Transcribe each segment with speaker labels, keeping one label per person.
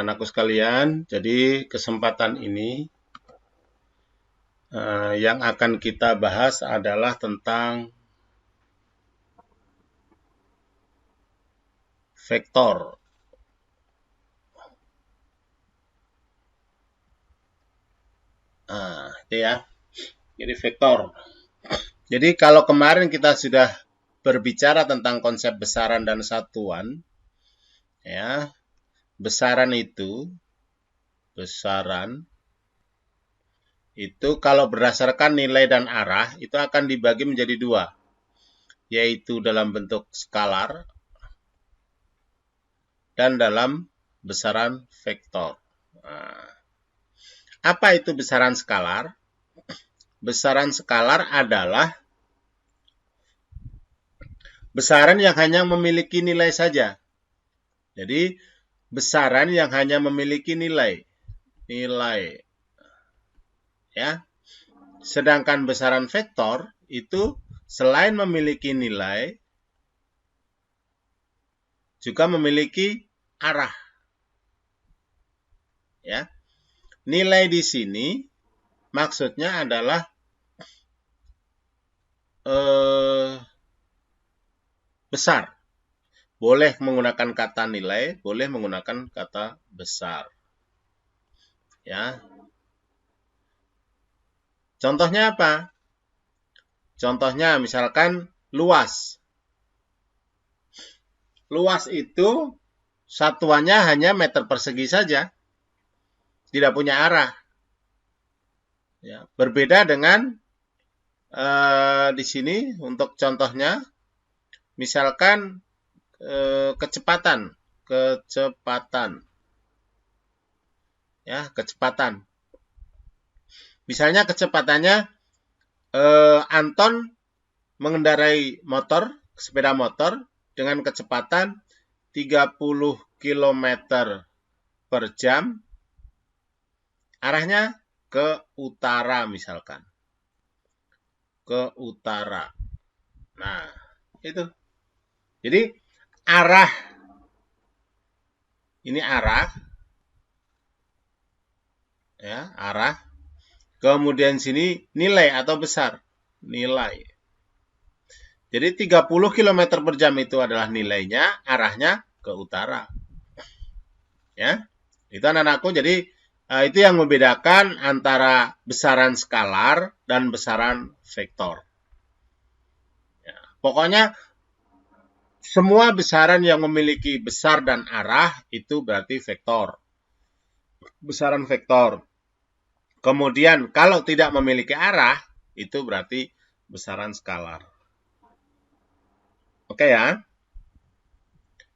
Speaker 1: anak-anakku sekalian, jadi kesempatan ini yang akan kita bahas adalah tentang vektor. Itu ya. Jadi vektor. Jadi kalau kemarin kita sudah berbicara tentang konsep besaran dan satuan, ya, besaran itu kalau berdasarkan nilai dan arah itu akan dibagi menjadi dua, yaitu dalam bentuk skalar dan dalam besaran vektor. Nah, apa itu besaran skalar? Besaran skalar adalah besaran yang hanya memiliki nilai saja. Jadi, besaran yang hanya memiliki nilai. Ya. Sedangkan besaran vektor itu selain memiliki nilai, juga memiliki arah. Ya. Nilai di sini maksudnya adalah besar. Boleh menggunakan kata nilai, boleh menggunakan kata besar. Ya. Contohnya apa? Contohnya misalkan luas. Luas itu satuannya hanya meter persegi saja. Tidak punya arah. Ya, berbeda dengan di sini untuk contohnya, misalkan kecepatan. Ya, kecepatan. Misalnya kecepatannya Anton mengendarai sepeda motor dengan kecepatan 30 km per jam. Arahnya ke utara misalkan. Ke utara. Nah, itu. Jadi arah. Ini arah. Ya, arah. Kemudian sini nilai atau besar. Nilai. Jadi 30 km per jam itu adalah nilainya, arahnya ke utara. Ya. Itu anak-anakku. Jadi itu yang membedakan antara besaran skalar dan besaran vektor. Ya, pokoknya semua besaran yang memiliki besar dan arah itu berarti vektor. Besaran vektor. Kemudian kalau tidak memiliki arah itu berarti besaran skalar. Oke ya.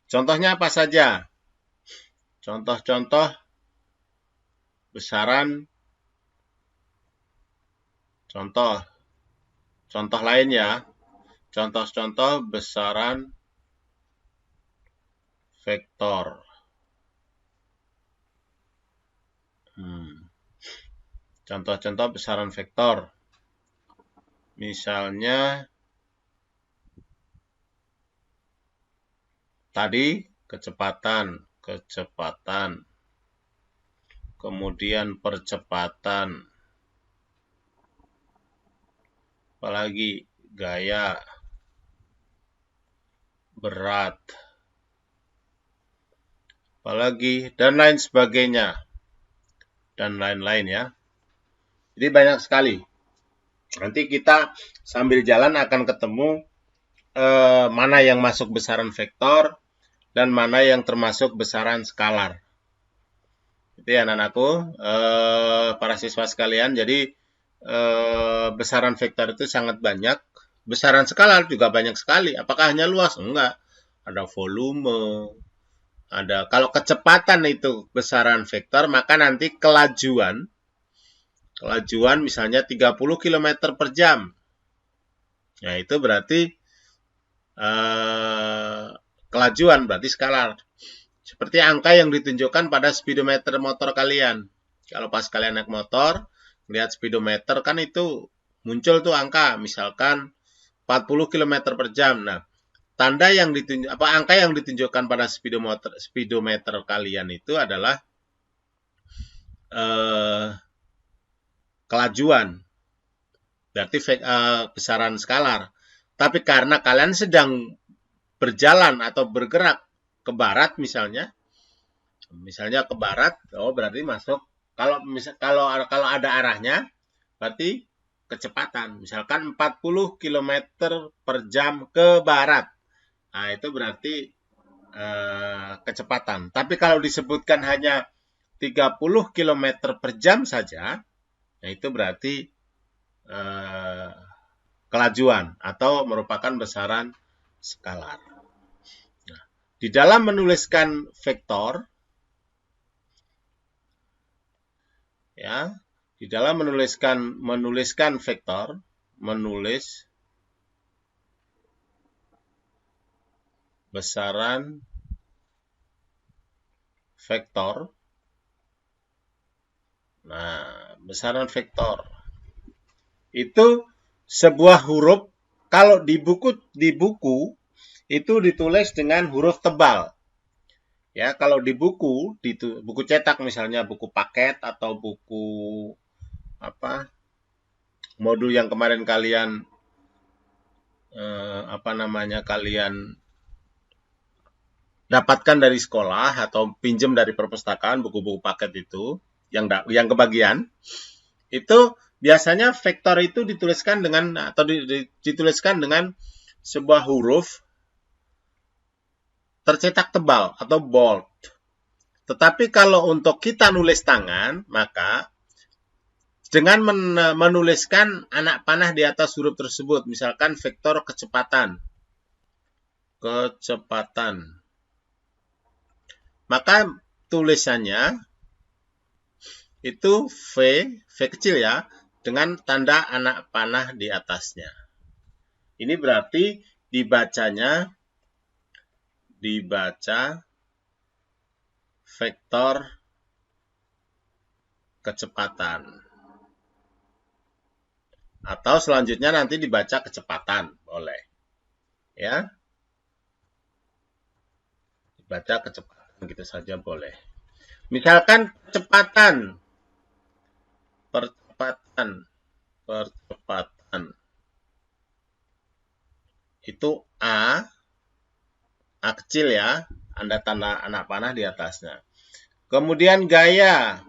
Speaker 1: Contohnya apa saja? Contoh-contoh besaran, contoh lain ya, contoh-contoh besaran vektor. Contoh-contoh besaran vektor. Misalnya tadi kecepatan. Kemudian percepatan. Apalagi gaya, berat, apalagi dan lain sebagainya, dan lain-lain ya. Jadi banyak sekali. Nanti kita sambil jalan akan ketemu mana yang masuk besaran vektor dan mana yang termasuk besaran skalar. Itu ya anak-anakku, para siswa sekalian. Jadi besaran vektor itu sangat banyak. Besaran skalar juga banyak sekali. Apakah hanya luas? Enggak. Ada volume. Ada. Kalau kecepatan itu besaran vektor, maka nanti kelajuan misalnya 30 km per jam. Nah, itu berarti kelajuan, berarti skalar. Seperti angka yang ditunjukkan pada speedometer motor kalian. Kalau pas kalian naik motor, lihat speedometer kan itu muncul tuh angka, misalkan 40 km per jam. Nah, angka yang ditunjukkan pada speedometer kalian itu adalah kelajuan, berarti besaran skalar. Tapi karena kalian sedang berjalan atau bergerak ke barat misalnya ke barat, berarti masuk kalau ada arahnya, berarti kecepatan. Misalkan 40 km per jam ke barat. Nah, itu berarti kecepatan. Tapi kalau disebutkan hanya 30 km per jam saja, nah itu berarti kelajuan atau merupakan besaran skalar. Nah, di dalam menuliskan vektor, ya, di dalam menuliskan vektor, menulis besaran vektor. Nah, besaran vektor itu sebuah huruf. Kalau di buku itu ditulis dengan huruf tebal. Ya, kalau di buku cetak misalnya buku paket atau buku modul yang kemarin kalian kalian dapatkan dari sekolah atau pinjam dari perpustakaan, buku-buku paket itu yang kebagian, itu biasanya vektor itu dituliskan dengan dituliskan dengan sebuah huruf tercetak tebal atau bold. Tetapi kalau untuk kita nulis tangan, maka dengan menuliskan anak panah di atas huruf tersebut, misalkan vektor kecepatan, maka tulisannya itu V kecil ya, dengan tanda anak panah di atasnya. Ini berarti dibaca vektor kecepatan. Atau selanjutnya nanti dibaca kecepatan, boleh. Ya. Dibaca kecepatan gitu saja boleh. Misalkan percepatan. Itu A kecil ya, ada tanda anak panah di atasnya. Kemudian gaya.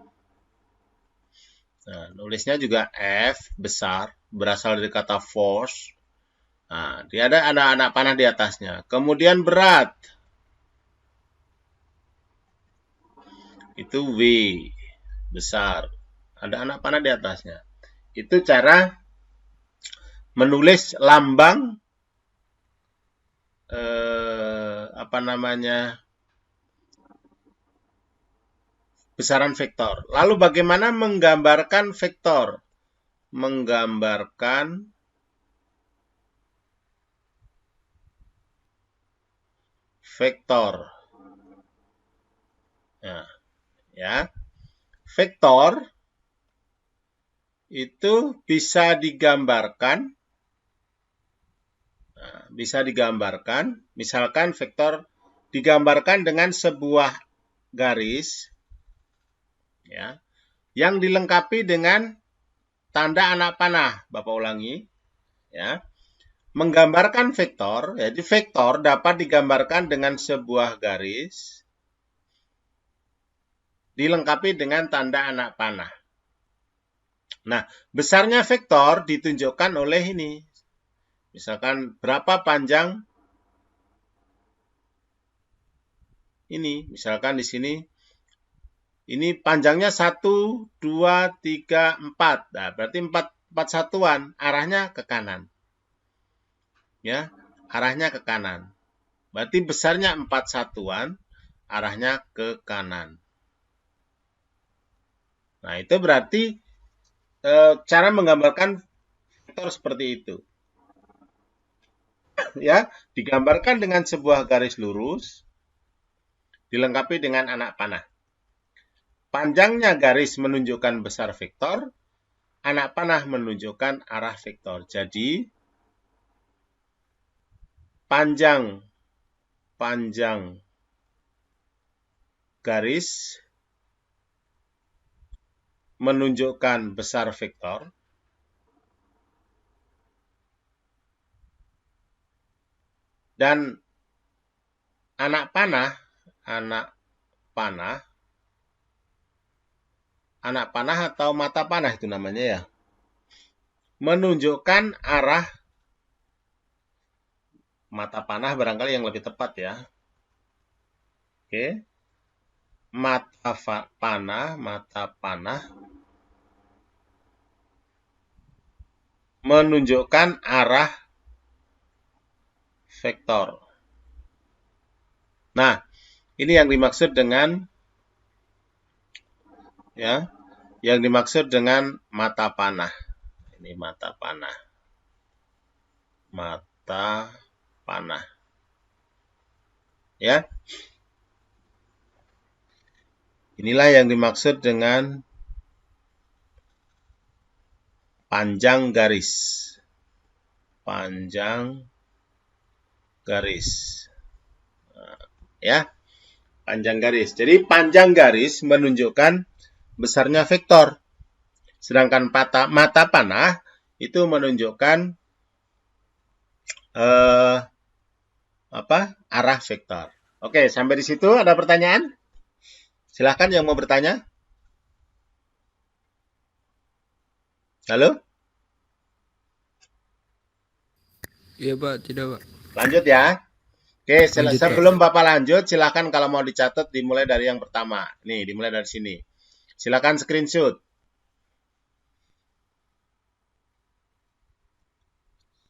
Speaker 1: Nah, nulisnya juga F besar, berasal dari kata force. Nah, dia ada anak panah di atasnya. Kemudian berat. Itu W besar, ada anak panah di atasnya. Itu cara menulis lambang besaran vektor. Lalu bagaimana menggambarkan vektor? Menggambarkan vektor. Nah, ya. Vektor itu bisa digambarkan. Nah, bisa digambarkan, misalkan vektor digambarkan dengan sebuah garis, ya, yang dilengkapi dengan tanda anak panah. Bapak ulangi, ya. Menggambarkan vektor, jadi vektor dapat digambarkan dengan sebuah garis dilengkapi dengan tanda anak panah. Nah, besarnya vektor ditunjukkan oleh ini. Misalkan berapa panjang ini, misalkan di sini ini panjangnya 1, 2, 3, 4. Nah, berarti 4 satuan, arahnya ke kanan. Ya, arahnya ke kanan. Berarti besarnya 4 satuan, arahnya ke kanan. Nah, itu berarti cara menggambarkan vektor seperti itu. Ya, digambarkan dengan sebuah garis lurus, dilengkapi dengan anak panah. Panjangnya garis menunjukkan besar vektor, anak panah menunjukkan arah vektor. Jadi, panjang garis menunjukkan besar vektor. Dan anak panah atau mata panah itu namanya ya, menunjukkan arah mata panah barangkali yang lebih tepat ya. Oke. Mata panah menunjukkan arah vektor. Nah, ini yang dimaksud dengan ya, yang dimaksud dengan mata panah. Ini mata panah. Mata panah. Ya. Inilah yang dimaksud dengan panjang garis. Panjang garis. Ya. Panjang garis. Jadi panjang garis menunjukkan besarnya vektor. Sedangkan mata panah itu menunjukkan arah vektor. Oke, sampai di situ ada pertanyaan? Silahkan yang mau bertanya. Halo?
Speaker 2: Iya Pak, tidak Pak.
Speaker 1: Lanjut ya. Oke,
Speaker 2: Lanjut,
Speaker 1: sebelum
Speaker 2: Pak.
Speaker 1: Bapak lanjut, silakan kalau mau dicatat dimulai dari yang pertama. Nih, dimulai dari sini. Silakan screenshot.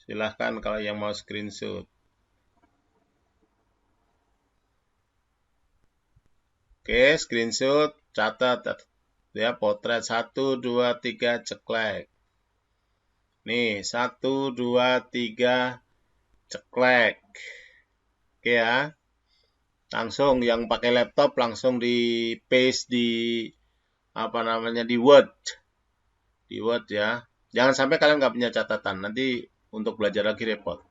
Speaker 1: Silahkan kalau yang mau screenshot. Oke, screenshot, catat ya, potret 1, 2, 3, ceklek. Nih, 1, 2, 3, ceklek. Oke ya. Langsung yang pakai laptop langsung di paste di di Word. Di Word ya. Jangan sampai kalian nggak punya catatan. Nanti untuk belajar lagi repot.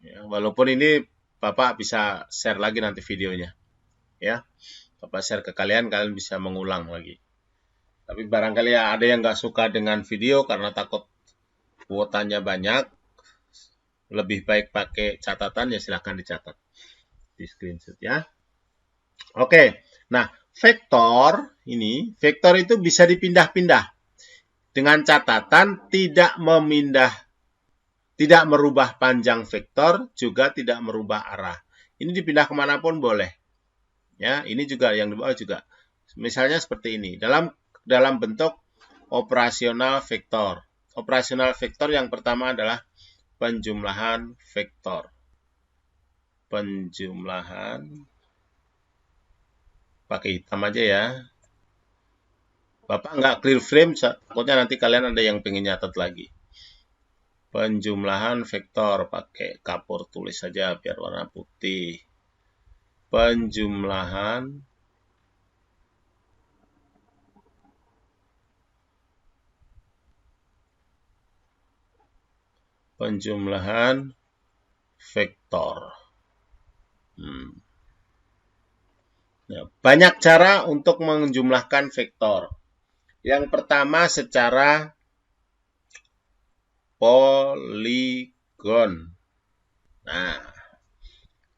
Speaker 1: Ya, walaupun ini Bapak bisa share lagi nanti videonya. Ya. Bapak share ke kalian, kalian bisa mengulang lagi. Tapi barangkali ada yang nggak suka dengan video karena takut kuotanya banyak. Lebih baik pakai catatan, ya silahkan dicatat. Di screenshot ya. Oke, nah vektor itu bisa dipindah-pindah. Dengan catatan tidak merubah panjang vektor, juga tidak merubah arah. Ini dipindah kemanapun boleh. Ya, ini juga yang di bawah juga. Misalnya seperti ini, dalam bentuk operasional vektor. Operasional vektor yang pertama adalah penjumlahan vektor. Penjumlahan pakai hitam aja ya. Bapak nggak clear frame, takutnya nanti kalian ada yang pengen nyatet lagi. Penjumlahan vektor pakai kapur tulis saja biar warna putih. Penjumlahan vektor. Ya, banyak cara untuk menjumlahkan vektor. Yang pertama secara poligon. Nah,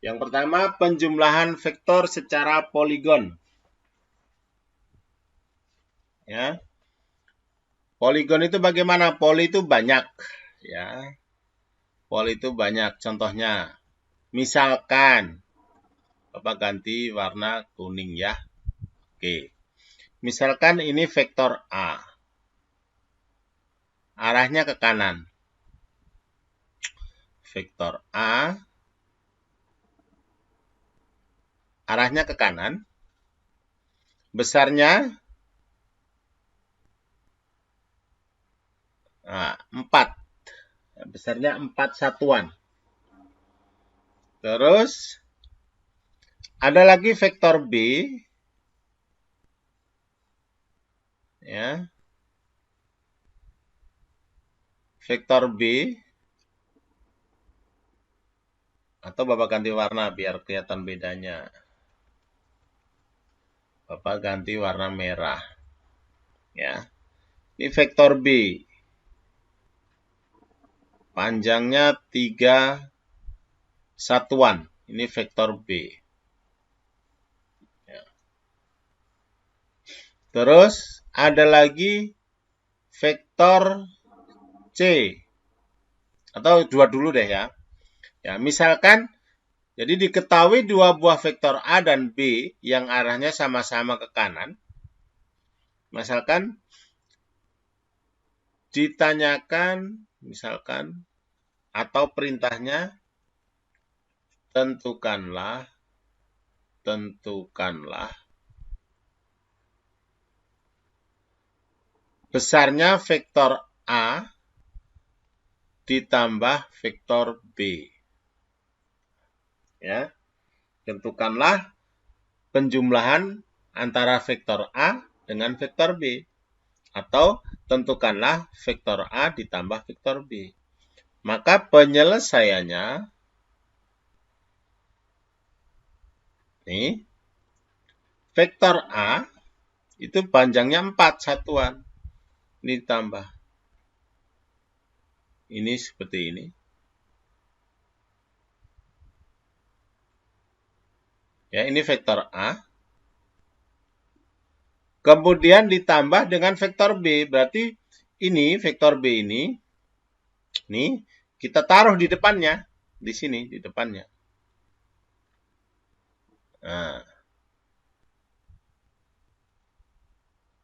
Speaker 1: yang pertama penjumlahan vektor secara poligon. Ya. Poligon itu bagaimana? Poli itu banyak, ya. Poli itu banyak. Contohnya, misalkan Bapak ganti warna kuning ya. Oke. Misalkan ini vektor A. Arahnya ke kanan. Vektor A arahnya ke kanan. Besarnya 4. Besarnya 4 satuan. Terus ada lagi vektor B. Ya. Vektor B. Atau Bapak ganti warna biar kelihatan bedanya. Bapak ganti warna merah. Ya. Ini vektor B. Panjangnya 3 satuan. Ini vektor B. Ya. Terus ada lagi vektor C. Atau dua dulu deh ya. Ya, misalkan jadi diketahui dua buah vektor A dan B yang arahnya sama-sama ke kanan. Misalkan ditanyakan misalkan atau perintahnya tentukanlah besarnya vektor A ditambah vektor B. Ya, tentukanlah penjumlahan antara vektor A dengan vektor B. Atau tentukanlah vektor A ditambah vektor B. Maka penyelesaiannya nih, vektor A itu panjangnya 4 satuan. Ini ditambah. Ini seperti ini. Ya, ini vektor A. Kemudian ditambah dengan vektor B. Berarti ini vektor B ini kita taruh di depannya, di sini di depannya. Nah.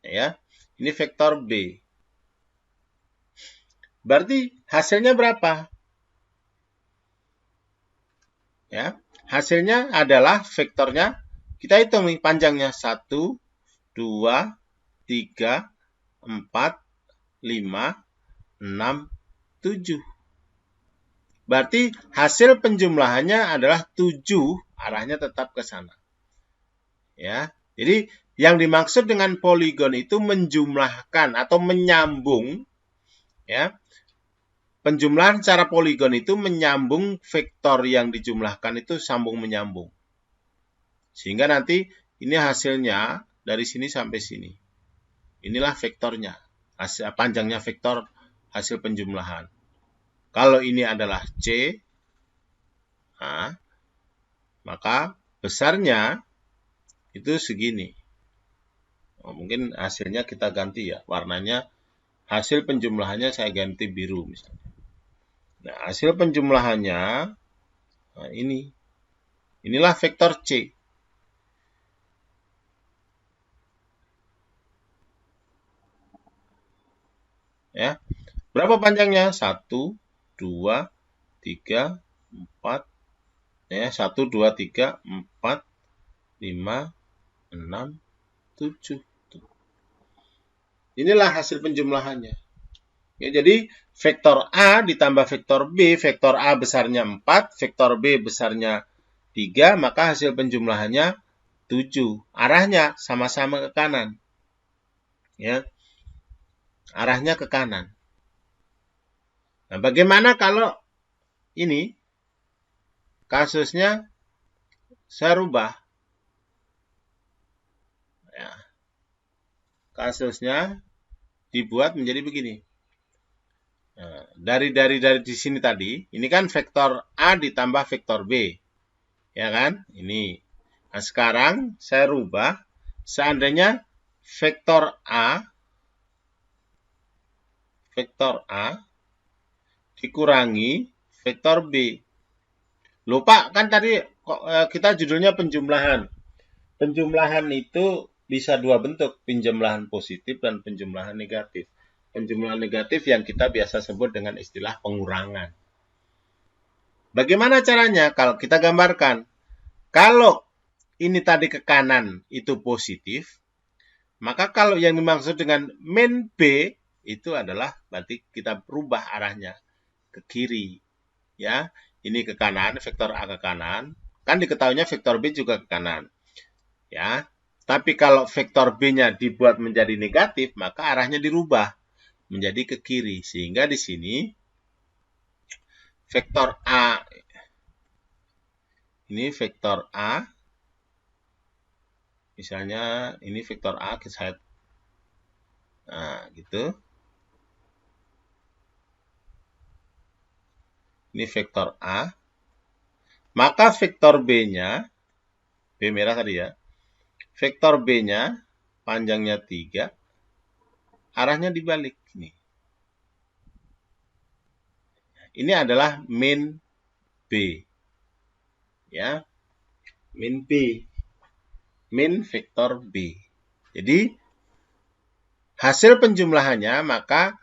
Speaker 1: Ya, ini vektor B. Berarti hasilnya berapa? Ya, hasilnya adalah vektornya, kita hitung nih panjangnya 1, 2, 3, 4, 5, 6, 7. Berarti hasil penjumlahannya adalah 7, arahnya tetap ke sana. Ya, jadi yang dimaksud dengan poligon itu menjumlahkan atau menyambung, ya. Penjumlahan secara poligon itu menyambung vektor yang dijumlahkan itu sambung menyambung. Sehingga nanti ini hasilnya dari sini sampai sini. Inilah vektornya, panjangnya vektor hasil penjumlahan. Kalau ini adalah C, nah, maka besarnya itu segini. Mungkin hasilnya kita ganti ya, warnanya hasil penjumlahannya saya ganti biru misalnya. Nah, hasil penjumlahannya nah ini. Inilah vektor C. Ya. Berapa panjangnya? 1, 2, 3, 4. Ya, 1, 2, 3, 4, 5, 6, 7. Inilah hasil penjumlahannya. Ya, jadi vektor A ditambah vektor B, vektor A besarnya 4, vektor B besarnya 3, maka hasil penjumlahannya 7. Arahnya sama-sama ke kanan. Ya. Arahnya ke kanan. Nah, bagaimana kalau ini kasusnya saya rubah? Ya. Kasusnya dibuat menjadi begini. Nah, dari di sini tadi, ini kan vektor A ditambah vektor B. Ya kan? Ini. Nah, sekarang saya rubah, seandainya vektor A dikurangi vektor B. Lupa kan tadi kita judulnya penjumlahan. Penjumlahan itu bisa dua bentuk, penjumlahan positif dan penjumlahan negatif. Penjumlahan negatif yang kita biasa sebut dengan istilah pengurangan. Bagaimana caranya? Kalau kita gambarkan, kalau ini tadi ke kanan itu positif, maka kalau yang dimaksud dengan min B itu adalah berarti kita berubah arahnya ke kiri. Ya, ini ke kanan, vektor A ke kanan. Kan diketahuinya vektor B juga ke kanan. Ya, tapi kalau vektor B-nya dibuat menjadi negatif, maka arahnya dirubah menjadi ke kiri. Sehingga di sini vektor A, ini vektor A, misalnya ini vektor A, saya Nah, gitu. Ini vektor A. Maka vektor B-nya, B merah tadi ya, vektor B-nya panjangnya 3, arahnya dibalik. Ini adalah min B. Ya, min B. Min vektor B. Jadi, hasil penjumlahannya maka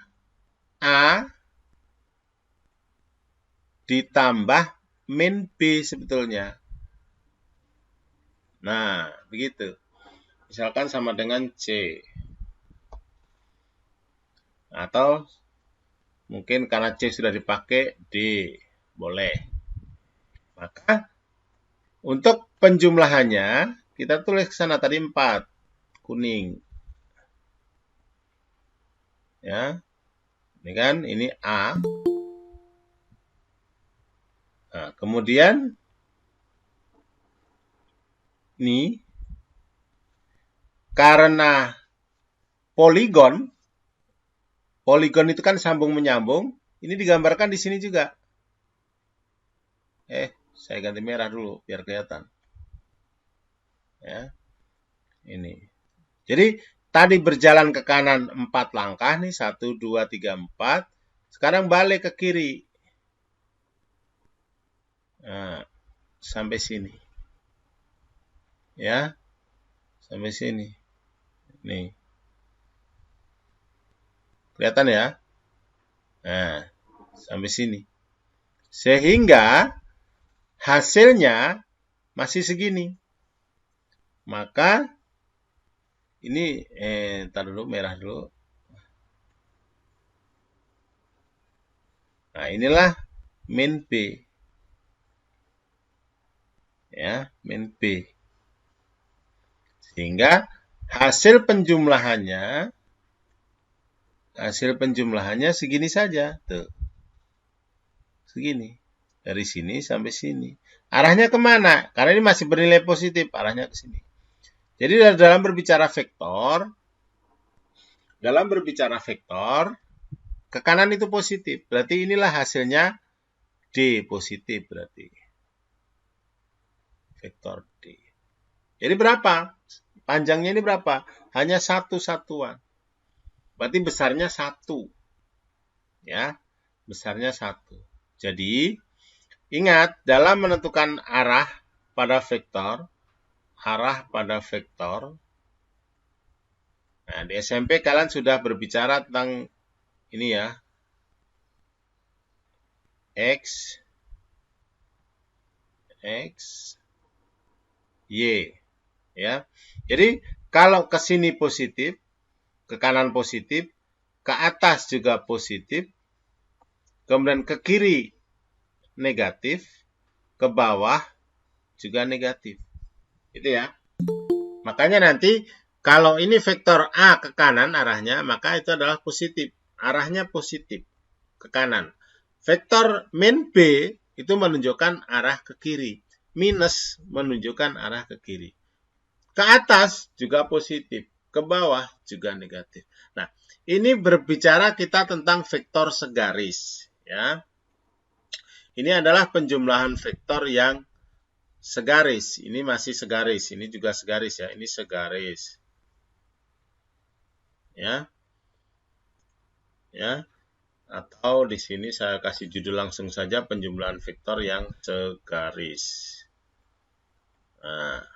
Speaker 1: A ditambah min B sebetulnya. Nah, begitu. Misalkan sama dengan C. Atau mungkin karena C sudah dipakai, D. Boleh. Maka untuk penjumlahannya, kita tulis ke sana tadi 4. Kuning. Ya. Ini kan, ini A. Nah, kemudian ini karena poligon itu kan sambung menyambung, ini digambarkan di sini juga. Saya ganti merah dulu biar kelihatan. Ya. Ini. Jadi tadi berjalan ke kanan 4 langkah nih, 1 2 3 4. Sekarang balik ke kiri. Nah, sampai sini. Ya. Sampai sini. Nih. Kelihatan ya? Nah, sampai sini. Sehingga hasilnya masih segini. Maka ini taruh dulu merah dulu. Nah, inilah min B. Ya, min B. Sehingga hasil penjumlahannya segini saja, tuh. Segini. Dari sini sampai sini. Arahnya kemana? Karena ini masih bernilai positif, arahnya ke sini. Jadi dalam berbicara vektor, ke kanan itu positif. Berarti inilah hasilnya D positif berarti. Vektor D. Jadi berapa? Panjangnya ini berapa? Hanya 1 satuan. Berarti besarnya 1. Ya, besarnya 1. Jadi, ingat dalam menentukan arah pada vektor, nah di SMP kalian sudah berbicara tentang ini ya, X, Y. Ya. Jadi, kalau ke sini positif, ke kanan positif, ke atas juga positif, kemudian ke kiri negatif, ke bawah juga negatif. Itu ya. Makanya nanti kalau ini vektor A ke kanan arahnya, maka itu adalah positif. Arahnya positif ke kanan. Vektor min B itu menunjukkan arah ke kiri. Minus menunjukkan arah ke kiri. Ke atas juga positif. Ke bawah juga negatif. Nah, ini berbicara kita tentang vektor segaris. Ya. Ini adalah penjumlahan vektor yang segaris. Ini masih segaris. Ini juga segaris ya. Ini segaris. Ya. Ya. Atau di sini saya kasih judul langsung saja penjumlahan vektor yang segaris. Nah.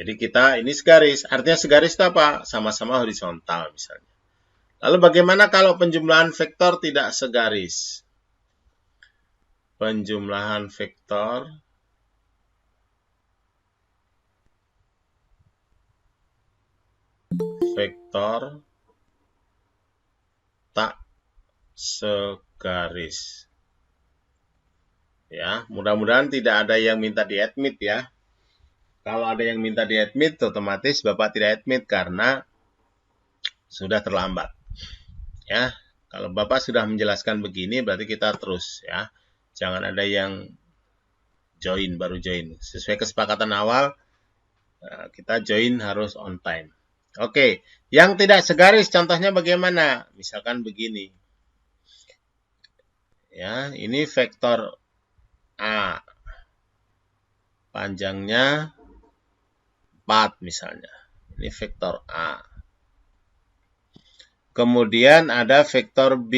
Speaker 1: Jadi ini segaris. Artinya segaris itu apa? Sama-sama horizontal misalnya. Lalu bagaimana kalau penjumlahan vektor tidak segaris? Penjumlahan vektor tak segaris. Ya, mudah-mudahan tidak ada yang minta di-admit ya. Kalau ada yang minta di-admit, otomatis Bapak tidak admit karena sudah terlambat. Ya, kalau Bapak sudah menjelaskan begini, berarti kita terus ya. Jangan ada yang baru join. Sesuai kesepakatan awal, kita join harus on time. Oke, yang tidak segaris contohnya bagaimana? Misalkan begini. Ya, ini vektor A. Panjangnya 4 misalnya. Ini vektor A. Kemudian ada vektor B.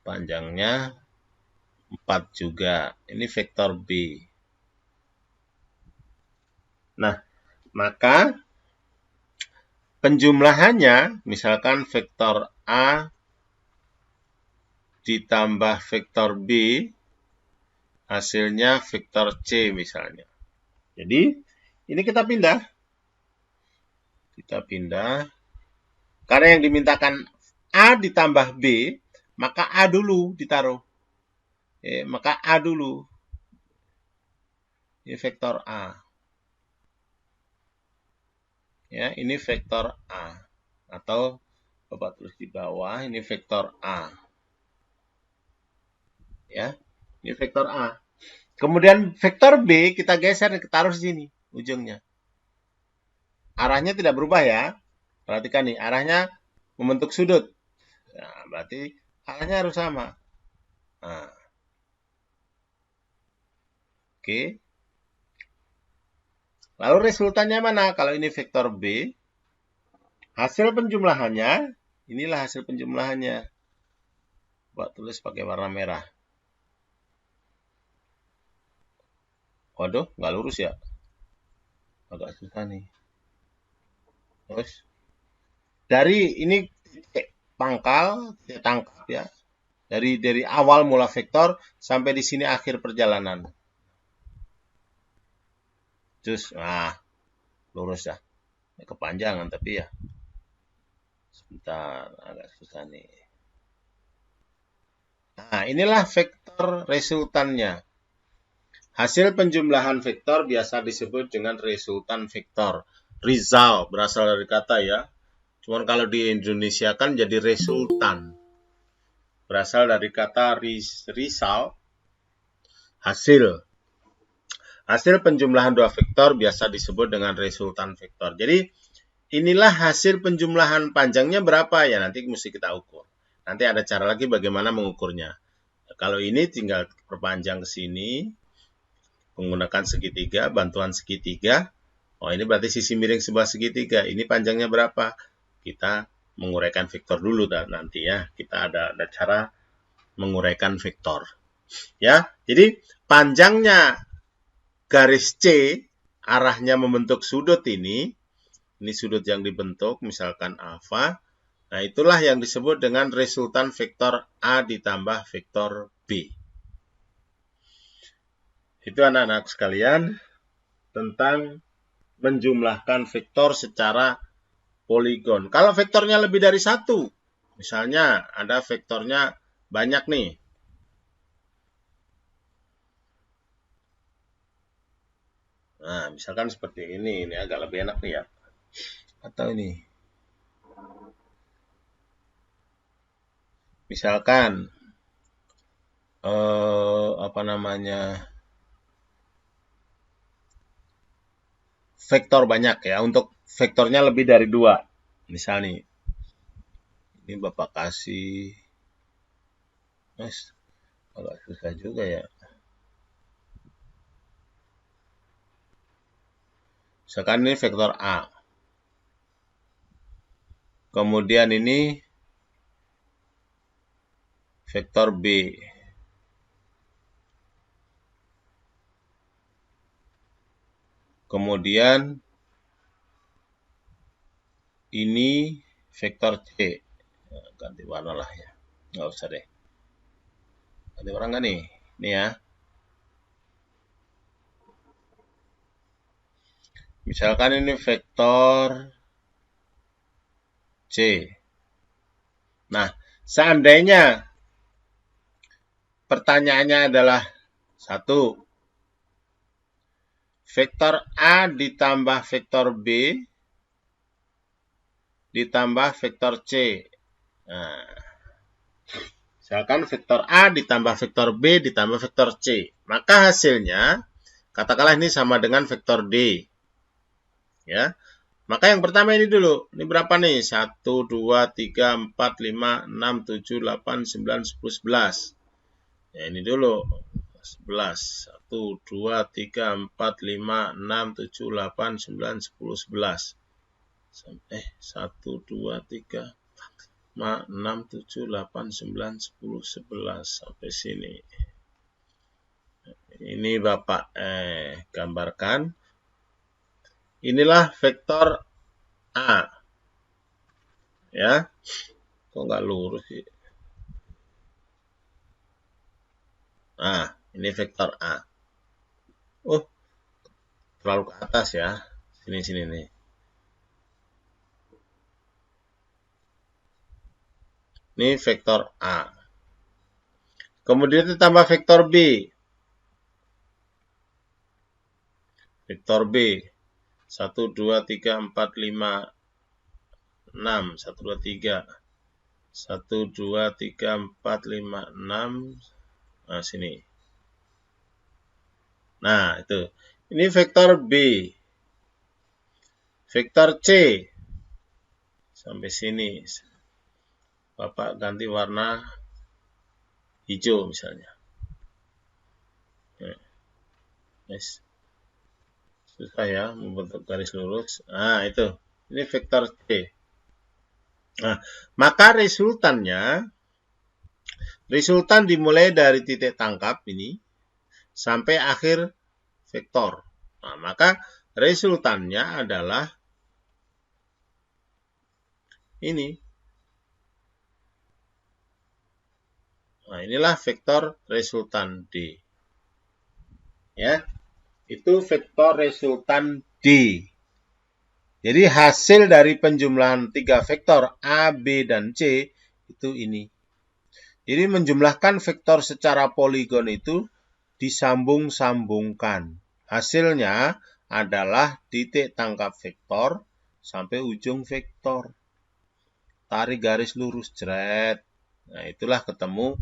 Speaker 1: Panjangnya 4 juga. Ini vektor B. Nah, maka penjumlahannya, misalkan vektor A ditambah vektor B, hasilnya vektor C misalnya. Jadi, ini kita pindah. Kita pindah. Karena yang dimintakan A ditambah B, maka A dulu ditaruh. Maka A dulu. Ini vektor A. Ya, ini vektor A. Atau Bapak tulis di bawah, ini vektor A. Ya, ini vektor A. Kemudian vektor B kita geser, kita taruh di sini ujungnya. Arahnya tidak berubah ya. Perhatikan nih, arahnya membentuk sudut. Nah, berarti arahnya harus sama. Nah. Oke. Lalu resultannya mana? Kalau ini vektor B, hasil penjumlahannya, inilah hasil penjumlahannya. Buat tulis pakai warna merah. Waduh, nggak lurus ya. Agak susah nih. Terus, dari ini pangkal, saya tangkap ya. Dari awal mula vektor sampai di sini akhir perjalanan. Terus, nah, lurus ya. Kepanjangan tapi ya. Sebentar, agak susah nih. Nah, inilah vektor resultannya. Hasil penjumlahan vektor biasa disebut dengan resultan vektor. Result berasal dari kata ya. Cuman kalau di Indonesia kan jadi resultan. Berasal dari kata result, hasil. Hasil penjumlahan dua vektor biasa disebut dengan resultan vektor. Jadi inilah hasil penjumlahan panjangnya berapa ya, nanti mesti kita ukur. Nanti ada cara lagi bagaimana mengukurnya. Kalau ini tinggal perpanjang ke sini, menggunakan segitiga, bantuan segitiga. Oh, ini berarti sisi miring sebelah segitiga. Ini panjangnya berapa? Kita menguraikan vektor dulu nanti ya. Kita ada cara menguraikan vektor. Ya, jadi panjangnya garis C, arahnya membentuk sudut ini sudut yang dibentuk, misalkan alfa. Nah, itulah yang disebut dengan resultan vektor A ditambah vektor B. Itu anak-anak sekalian tentang menjumlahkan vektor secara poligon. Kalau vektornya lebih dari satu, misalnya ada vektornya banyak nih. Nah, misalkan seperti ini agak lebih enak nih ya. Atau ini. Misalkan vektor banyak ya, untuk vektornya lebih dari 2. Misal nih, ini Bapak kasih, agak susah juga ya. Misalkan ini vektor A. Kemudian ini vektor B. Kemudian ini vektor C. Ganti warna lah ya. Nggak usah deh. Ganti warna nggak nih? Ini ya. Misalkan ini vektor C. Nah, seandainya pertanyaannya adalah 1. Vektor A ditambah vektor B ditambah vektor C. Nah, misalkan vektor A ditambah vektor B ditambah vektor C. Maka hasilnya, katakanlah ini sama dengan vektor D. Ya. Maka yang pertama ini dulu. Ini berapa nih? 1, 2, 3, 4, 5, 6, 7, 8, 9, 10, 11. Ya, ini dulu. 11. 1, 2, 3, 4, 5, 6, 7, 8, 9, 10, 11. 1, 2, 3, 4, 5, 6, 7, 8, 9, 10, 11. Sampai sini. Ini Bapak gambarkan. Inilah vektor A. Ya. Kok nggak lurus sih? Nah, ini vektor A. Oh, terlalu ke atas ya. Sini nih. Ini vektor A. Kemudian ditambah vektor B. Vektor B. 1, 2, 3, 4, 5, 6. 1, 2, 3. 1, 2, 3, 4, 5, 6. Nah, sini. Nah, itu. Ini vektor B. Vektor C. Sampai sini. Bapak ganti warna hijau misalnya. Yes. Susah ya membentuk garis lurus. Nah, itu. Ini vektor C. Nah, maka resultan dimulai dari titik tangkap ini sampai akhir vektor. Nah, maka resultannya adalah ini. Nah, inilah vektor resultan D. Ya. Itu vektor resultan D. Jadi hasil dari penjumlahan 3 vektor A, B, dan C itu ini. Jadi menjumlahkan vektor secara poligon itu disambung-sambungkan. Hasilnya adalah titik tangkap vektor sampai ujung vektor. Tarik garis lurus, jret. Nah, itulah ketemu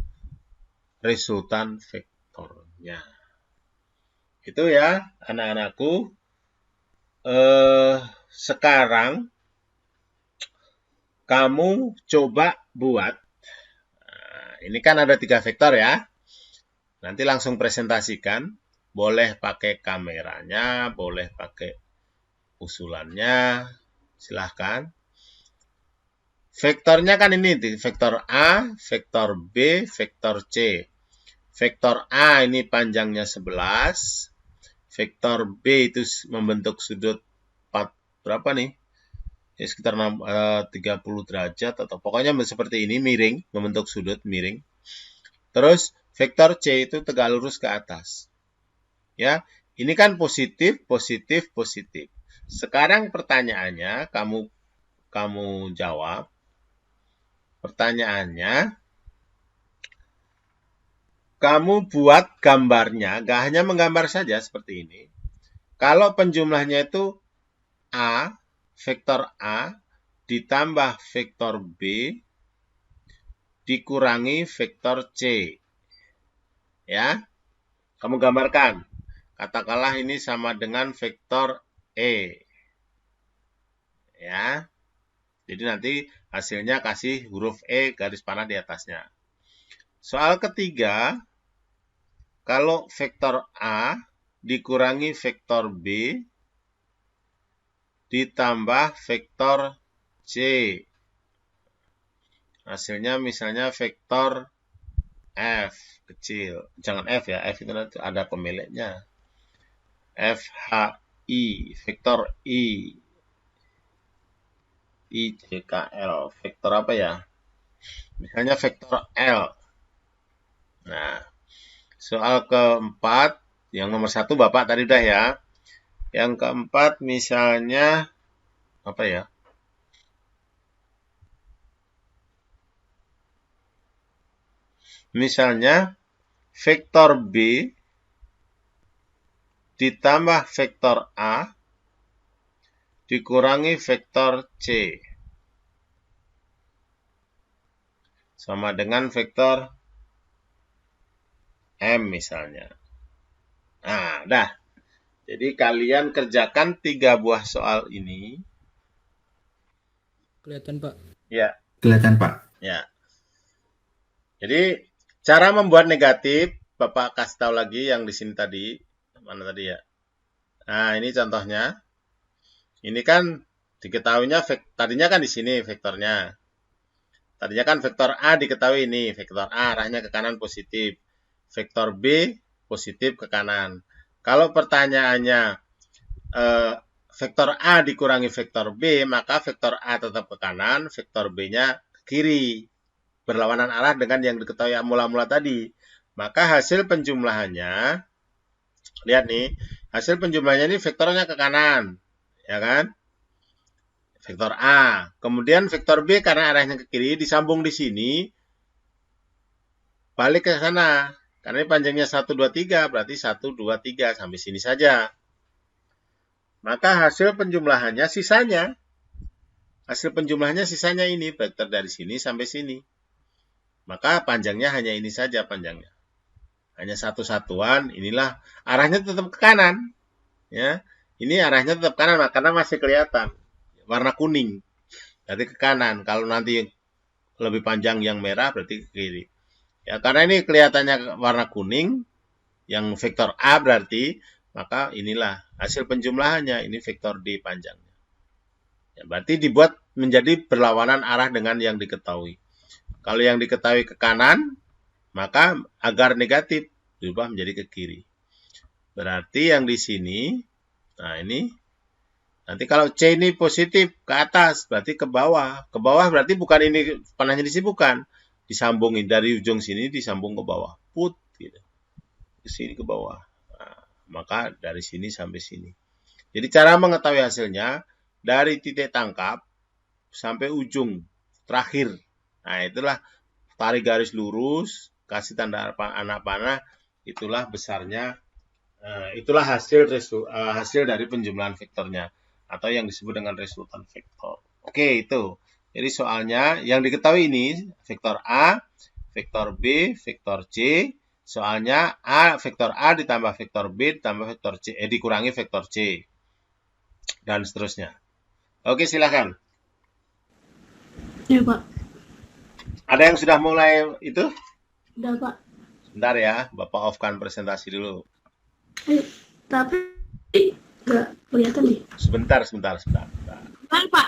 Speaker 1: resultan vektornya. Itu ya, anak-anakku. Sekarang kamu coba buat. Nah, ini kan ada 3 vektor ya. Nanti langsung presentasikan. Boleh pakai kameranya, boleh pakai usulannya. Silahkan. Vektornya kan ini, vektor A, vektor B, vektor C. Vektor A ini panjangnya 11. Vektor B itu membentuk sudut 4, berapa nih? Ya, sekitar 30 derajat atau pokoknya seperti ini, miring, membentuk sudut miring. Terus vektor C itu tegak lurus ke atas. Ya, ini kan positif, positif, positif. Sekarang pertanyaannya kamu jawab. Pertanyaannya, kamu buat gambarnya, gak hanya menggambar saja seperti ini. Kalau penjumlahnya itu A, vektor A, ditambah vektor B, dikurangi vektor C. Ya, kamu gambarkan. Katakanlah ini sama dengan vektor E. Ya, jadi nanti hasilnya kasih huruf E garis panah di atasnya. Soal ketiga, kalau vektor A dikurangi vektor B ditambah vektor C. Hasilnya misalnya vektor F kecil. Jangan F ya, F itu nanti ada pemiliknya. F, H, I, vektor I. I, J, K, L. Vektor apa ya? Misalnya vektor L. Nah, soal keempat, yang nomor 1 Bapak tadi udah ya. Yang keempat misalnya, apa ya? Misalnya, vektor B ditambah vektor A dikurangi vektor C. Sama dengan vektor M misalnya. Nah, dah. Jadi kalian kerjakan 3 buah soal ini.
Speaker 2: Kelihatan, Pak.
Speaker 1: Ya,
Speaker 3: Kelihatan, Pak.
Speaker 1: ya. Jadi cara membuat negatif, Bapak kasih tahu lagi yang di sini tadi. Mana tadi ya? Nah, ini contohnya. Ini kan diketahuinya tadinya kan di sini vektornya. Tadinya kan vektor A diketahui ini, vektor A arahnya ke kanan positif. Vektor B positif ke kanan. Kalau pertanyaannya vektor A dikurangi vektor B, maka vektor A tetap ke kanan, vektor B-nya ke kiri. Berlawanan arah dengan yang diketahui mula-mula tadi. Maka hasil penjumlahannya, lihat nih, hasil penjumlahannya ini vektornya ke kanan, ya kan? Vektor A. Kemudian vektor B karena arahnya ke kiri, disambung di sini, balik ke sana. Karena ini panjangnya 1, 2, 3, berarti 1, 2, 3, sampai sini saja. Maka hasil penjumlahannya sisanya. Hasil penjumlahannya sisanya ini, vektor dari sini sampai sini. Maka panjangnya hanya ini saja panjangnya. Hanya satu satuan, inilah arahnya tetap ke kanan. Ya, ini arahnya tetap kanan karena masih kelihatan warna kuning. Berarti ke kanan. Kalau nanti lebih panjang yang merah berarti ke kiri. Ya, karena ini kelihatannya warna kuning, yang vektor A berarti, maka inilah hasil penjumlahannya, ini vektor D panjangnya. Ya, berarti dibuat menjadi berlawanan arah dengan yang diketahui. Kalau yang diketahui ke kanan, maka agar negatif berubah menjadi ke kiri. Berarti yang di sini, nah ini, nanti kalau C ini positif ke atas, berarti ke bawah. Ke bawah berarti bukan ini panahnya di sini, bukan. Disambungin dari ujung sini, disambung ke bawah. Put, gitu. Ke sini ke bawah. Nah, maka dari sini sampai sini. Jadi cara mengetahui hasilnya, dari titik tangkap sampai ujung terakhir. Nah, itulah tarik garis lurus, kasih tanda anak panah, itulah besarnya, itulah hasil dari penjumlahan vektornya, atau yang disebut dengan resultan vektor. Oke, itu. Jadi soalnya yang diketahui ini, vektor A, vektor B, vektor C, soalnya vektor A ditambah vektor B ditambah vektor C, dikurangi vektor C, dan seterusnya. Oke, silakan.
Speaker 4: Ya, Pak.
Speaker 1: Ada yang sudah mulai itu?
Speaker 4: Udah, Pak.
Speaker 1: Sebentar ya, Bapak off-kan presentasi dulu.
Speaker 4: Tapi nggak kelihatan nih.
Speaker 1: Sebentar.
Speaker 4: Kan, Pak.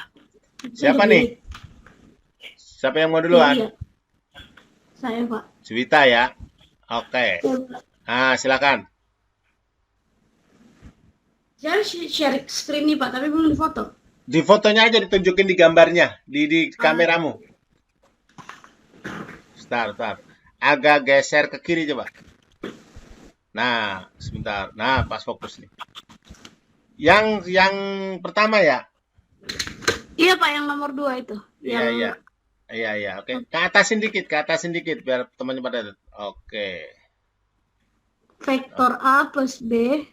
Speaker 1: Siapa nih? Siapa yang mau duluan?
Speaker 4: Iya. Saya, Pak.
Speaker 1: Juwita ya. Oke.
Speaker 4: Ya, Pak.
Speaker 1: Nah, silakan.
Speaker 4: Saya share screen nih, Pak, tapi belum difoto.
Speaker 1: Di fotonya aja ditunjukin di gambarnya, di kameramu. Sebentar. Agak geser ke kiri coba. Nah, sebentar. Nah, pas fokus nih. Yang pertama ya?
Speaker 4: Iya, Pak, yang nomor 2 itu.
Speaker 1: Iya. Oke. Ke atasin dikit, biar temannya pada. Oke.
Speaker 4: Vektor A plus B,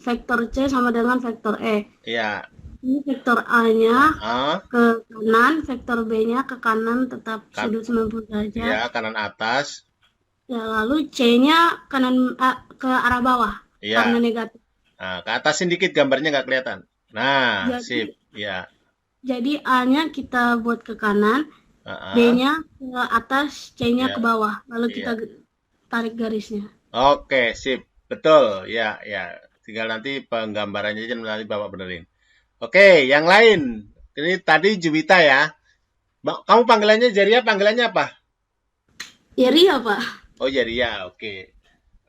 Speaker 4: vektor C sama dengan vektor E.
Speaker 1: Iya.
Speaker 4: Ini vektor A-nya ke kanan, vektor B-nya ke kanan tetap sudut 90 derajat.
Speaker 1: Iya, kanan atas.
Speaker 4: Ya, lalu C-nya kanan ke arah bawah.
Speaker 1: Iya.
Speaker 4: Karena negatif.
Speaker 1: Nah, ke atasin dikit gambarnya nggak kelihatan. Nah, sip. Ya.
Speaker 4: Jadi A-nya kita buat ke kanan, B-nya ke atas, C-nya ke bawah. Lalu kita tarik garisnya.
Speaker 1: Oke, sip. Betul. Ya. Tinggal nanti penggambarannya aja nanti Bapak benerin. Oke, yang lain. Ini tadi Juwita ya. Kamu panggilannya Jeria, panggilannya apa?
Speaker 4: Jeria, Pak.
Speaker 1: Oh, Jeria. Oke,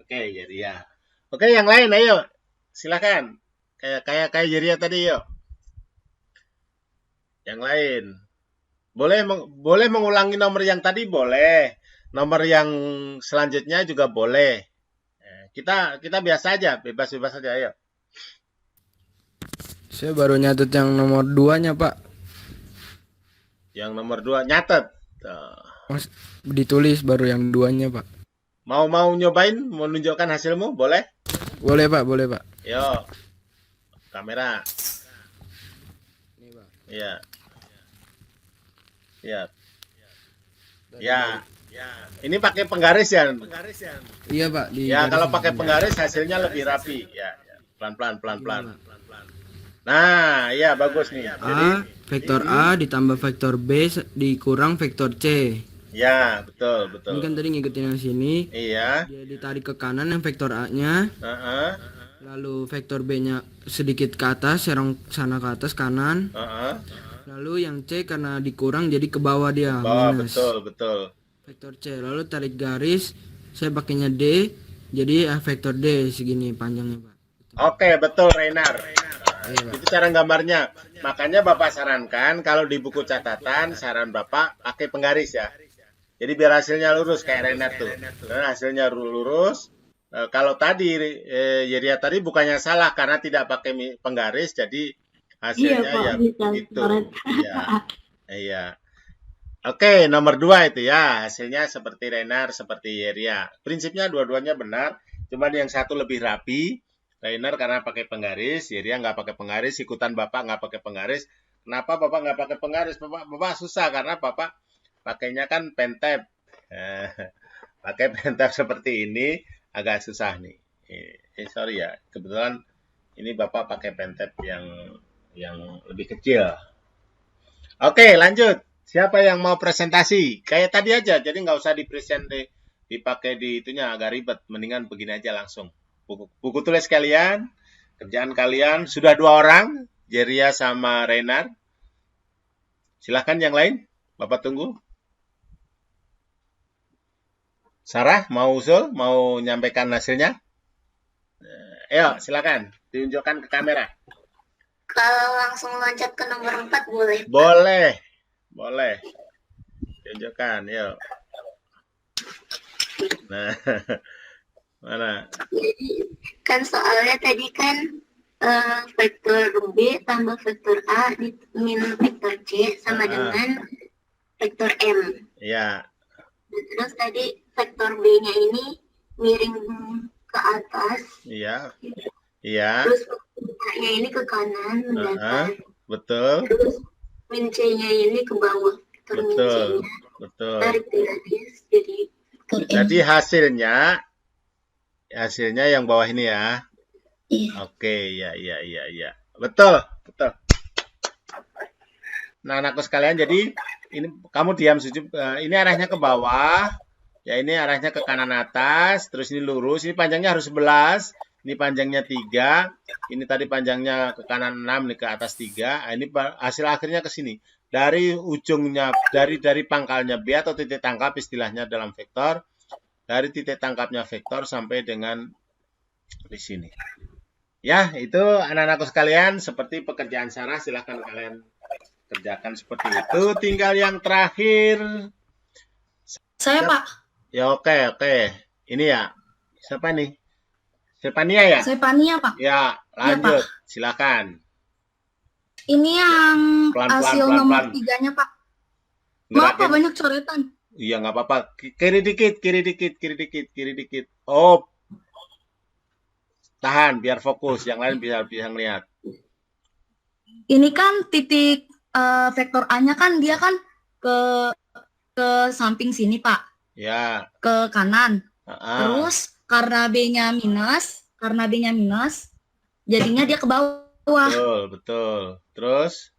Speaker 1: Jeria. Oke, yang lain ayo. Silakan. Kayak Jeria tadi yuk. Yang lain. Boleh mengulangi nomor yang tadi, boleh. Nomor yang selanjutnya juga boleh. Kita biasa aja, bebas-bebas aja ayo.
Speaker 2: Saya baru nyatet yang nomor 2-nya, Pak.
Speaker 1: Yang nomor 2 nyatet.
Speaker 2: Mas, ditulis baru yang 2-nya, Pak.
Speaker 1: Mau nyobain, mau nunjukkan hasilmu, boleh?
Speaker 2: Boleh, Pak.
Speaker 1: Yo. Kamera.
Speaker 2: Ini, Pak.
Speaker 1: Iya. Siap.
Speaker 2: Dari
Speaker 1: Ya. Ini pakai penggaris ya?
Speaker 2: Iya Pak.
Speaker 1: Ya, kalau pakai penggaris hasilnya lebih rapi. Ya, pelan-pelan, pelan-pelan.
Speaker 2: Iya,
Speaker 1: Nah, ya bagus nih. Jadi,
Speaker 2: vektor A ditambah vektor B dikurang vektor C.
Speaker 1: ya, betul, betul.
Speaker 2: Ini kan tadi ngikutin yang sini.
Speaker 1: Iya.
Speaker 2: Dia ditarik ke kanan yang vektor A-nya.
Speaker 1: Heeh.
Speaker 2: Lalu vektor B-nya sedikit ke atas, serong sana ke atas kanan.
Speaker 1: Heeh.
Speaker 2: Lalu yang C karena dikurang jadi ke bawah dia.
Speaker 1: Bawah,
Speaker 2: minus.
Speaker 1: betul, betul.
Speaker 2: Vektor C. Lalu tarik garis. Saya pakainya D. Jadi vektor D segini panjangnya Pak.
Speaker 1: Oke, betul Renar.
Speaker 2: Iya, Pak.
Speaker 1: Itu cara gambarnya. Makanya Bapak sarankan kalau di buku catatan, saran Bapak pakai penggaris ya. Jadi biar hasilnya lurus kayak Renar tuh. Nah, hasilnya lurus. Kalau tadi Yeria tadi bukannya salah karena tidak pakai penggaris, jadi hasilnya
Speaker 4: Pak,
Speaker 1: ya
Speaker 4: bisa.
Speaker 1: itu. Iya. Iya. Oke, nomor 2 itu ya. Hasilnya seperti Renar, seperti Yeria. Prinsipnya dua-duanya benar. Cuman yang satu lebih rapi. Renar karena pakai penggaris. Yeria nggak pakai penggaris. Ikutan Bapak nggak pakai penggaris. Kenapa Bapak nggak pakai penggaris? Bapak susah karena Bapak pakainya kan pentap. Pakai pentap seperti ini agak susah nih. Sorry ya. Kebetulan ini Bapak pakai pentap yang lebih kecil. Oke, lanjut. Siapa yang mau presentasi? Kayak tadi aja, jadi nggak usah dipakai di itunya agak ribet. Mendingan begini aja langsung. Buku tulis kalian, kerjaan kalian sudah 2 orang, Jeria sama Renar. Silahkan yang lain, Bapak tunggu. Sarah mau usul, mau nyampaikan hasilnya? Ayo, silakan, ditunjukkan ke kamera.
Speaker 3: Kalau langsung loncat ke nomor 4 boleh?
Speaker 1: Boleh. Tunjukkan, yuk. Nah, mana?
Speaker 3: Jadi kan soalnya tadi kan vektor B tambah vektor A minus vektor C sama dengan vektor M.
Speaker 1: Iya.
Speaker 3: Terus tadi vektor B-nya ini miring ke atas.
Speaker 1: Iya.
Speaker 3: Terus vektor A-nya ini ke kanan mendatar.
Speaker 1: Betul.
Speaker 3: Terus min C-nya ini ke bawah.
Speaker 1: Betul.
Speaker 3: Tarik garis jadi vektor M.
Speaker 1: Jadi hasilnya yang bawah ini ya.
Speaker 3: Iya.
Speaker 1: Oke, ya. Betul. Nah, anakku sekalian, jadi ini kamu diam sujud. Ini arahnya ke bawah. Ya, ini arahnya ke kanan atas, terus ini lurus. Ini panjangnya harus 11. Ini panjangnya 3. Ini tadi panjangnya ke kanan 6, nih ke atas 3. Nah, ini hasil akhirnya ke sini. Dari ujungnya, dari pangkalnya B atau titik tangkap istilahnya dalam vektor. Dari titik tangkapnya vektor sampai dengan di sini. Ya, itu anak-anakku sekalian, seperti pekerjaan Sarah, silahkan kalian kerjakan seperti itu. Tinggal yang terakhir.
Speaker 3: Saya, Pak.
Speaker 1: Ya, oke. Ini ya. Siapa nih? Sepania ya?
Speaker 3: Sepania, Pak.
Speaker 1: Ya, lanjut.
Speaker 3: Ya,
Speaker 1: silakan.
Speaker 3: Ini yang hasil nomor 3-nya, Pak. Maaf, Pak, banyak coretan.
Speaker 1: Iya, nggak apa-apa. Kiri dikit. Oh, tahan, biar fokus. Yang lain bisa ngeliat.
Speaker 3: Ini kan titik vektor A-nya kan dia kan ke samping sini, Pak.
Speaker 1: Ya.
Speaker 3: Ke kanan. Terus karena B-nya minus, jadinya dia ke bawah.
Speaker 1: Betul. Terus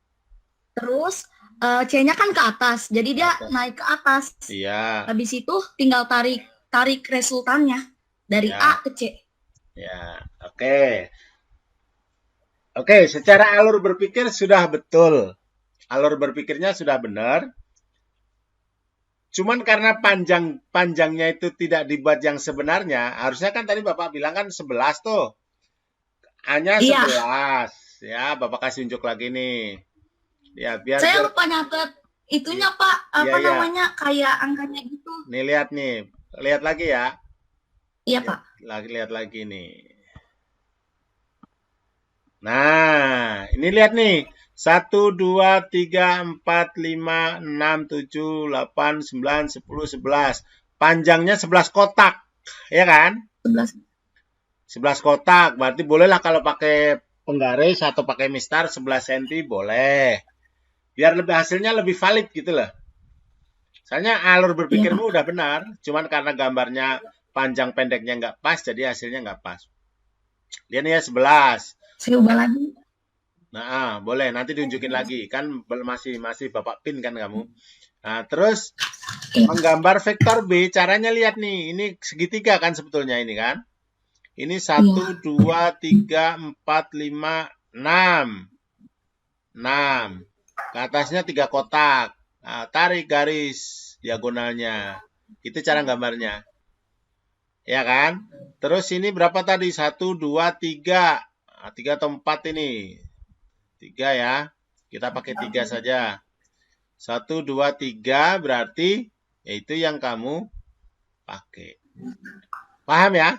Speaker 3: C-nya kan ke atas, jadi dia naik ke atas.
Speaker 1: Iya.
Speaker 3: Habis itu tinggal tarik resultannya dari A ke C.
Speaker 1: Ya, oke. Oke, secara alur berpikir sudah betul. Alur berpikirnya sudah benar. Cuman karena panjangnya itu tidak dibuat yang sebenarnya, harusnya kan tadi Bapak bilang kan 11 tuh. A-nya 11. Ya, Bapak kasih unjuk lagi nih. Ya,
Speaker 3: saya lupa nyatet itunya, Pak. Apa namanya? Kayak angkanya gitu.
Speaker 1: Nih, lihat nih. Lihat lagi ya.
Speaker 3: Iya, Pak.
Speaker 1: Lihat lagi nih. Nah, ini lihat nih. 1, 2, 3, 4, 5, 6, 7, 8, 9, 10, 11. Panjangnya 11 kotak. Ya kan?
Speaker 3: 11
Speaker 1: kotak. Berarti bolehlah kalau pakai penggaris atau pakai mistar 11 cm boleh. Biar hasilnya lebih valid gitu loh. Soalnya alur berpikirmu udah benar, cuman karena gambarnya panjang pendeknya nggak pas, jadi hasilnya nggak pas. Lihat nih ya 11.
Speaker 5: Saya ubah lagi.
Speaker 1: Nah, boleh nanti diunjukin lagi. Kan masih Bapak pin kan kamu. Nah, terus menggambar vektor B, caranya lihat nih. Ini segitiga kan sebetulnya ini kan. Ini 1, 2, 3, 4, 5, 6. 6. Ke atasnya 3 kotak. Nah, tarik garis diagonalnya. Itu cara gambarnya. Ya kan? Terus ini berapa tadi? 1, 2, 3. Nah, 3 atau 4 ini. 3 ya. Kita pakai 3 saja. 1, 2, 3 berarti yaitu yang kamu pakai. Paham ya?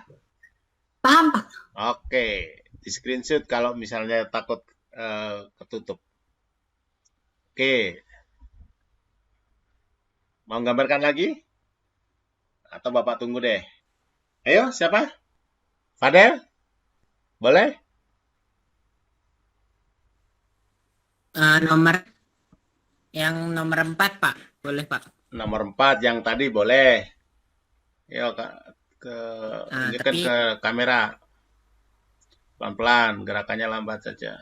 Speaker 5: Paham, Pak.
Speaker 1: Oke. Di screenshot kalau misalnya takut ketutup. Oke. Mau gambarkan lagi? Atau Bapak tunggu deh? Ayo, siapa? Fadel? Boleh?
Speaker 2: Nomor yang nomor 4, Pak. Boleh, Pak.
Speaker 1: Nomor 4 yang tadi boleh. Yuk tunjukkan
Speaker 2: tapi
Speaker 1: ke kamera. Pelan-pelan, gerakannya lambat saja.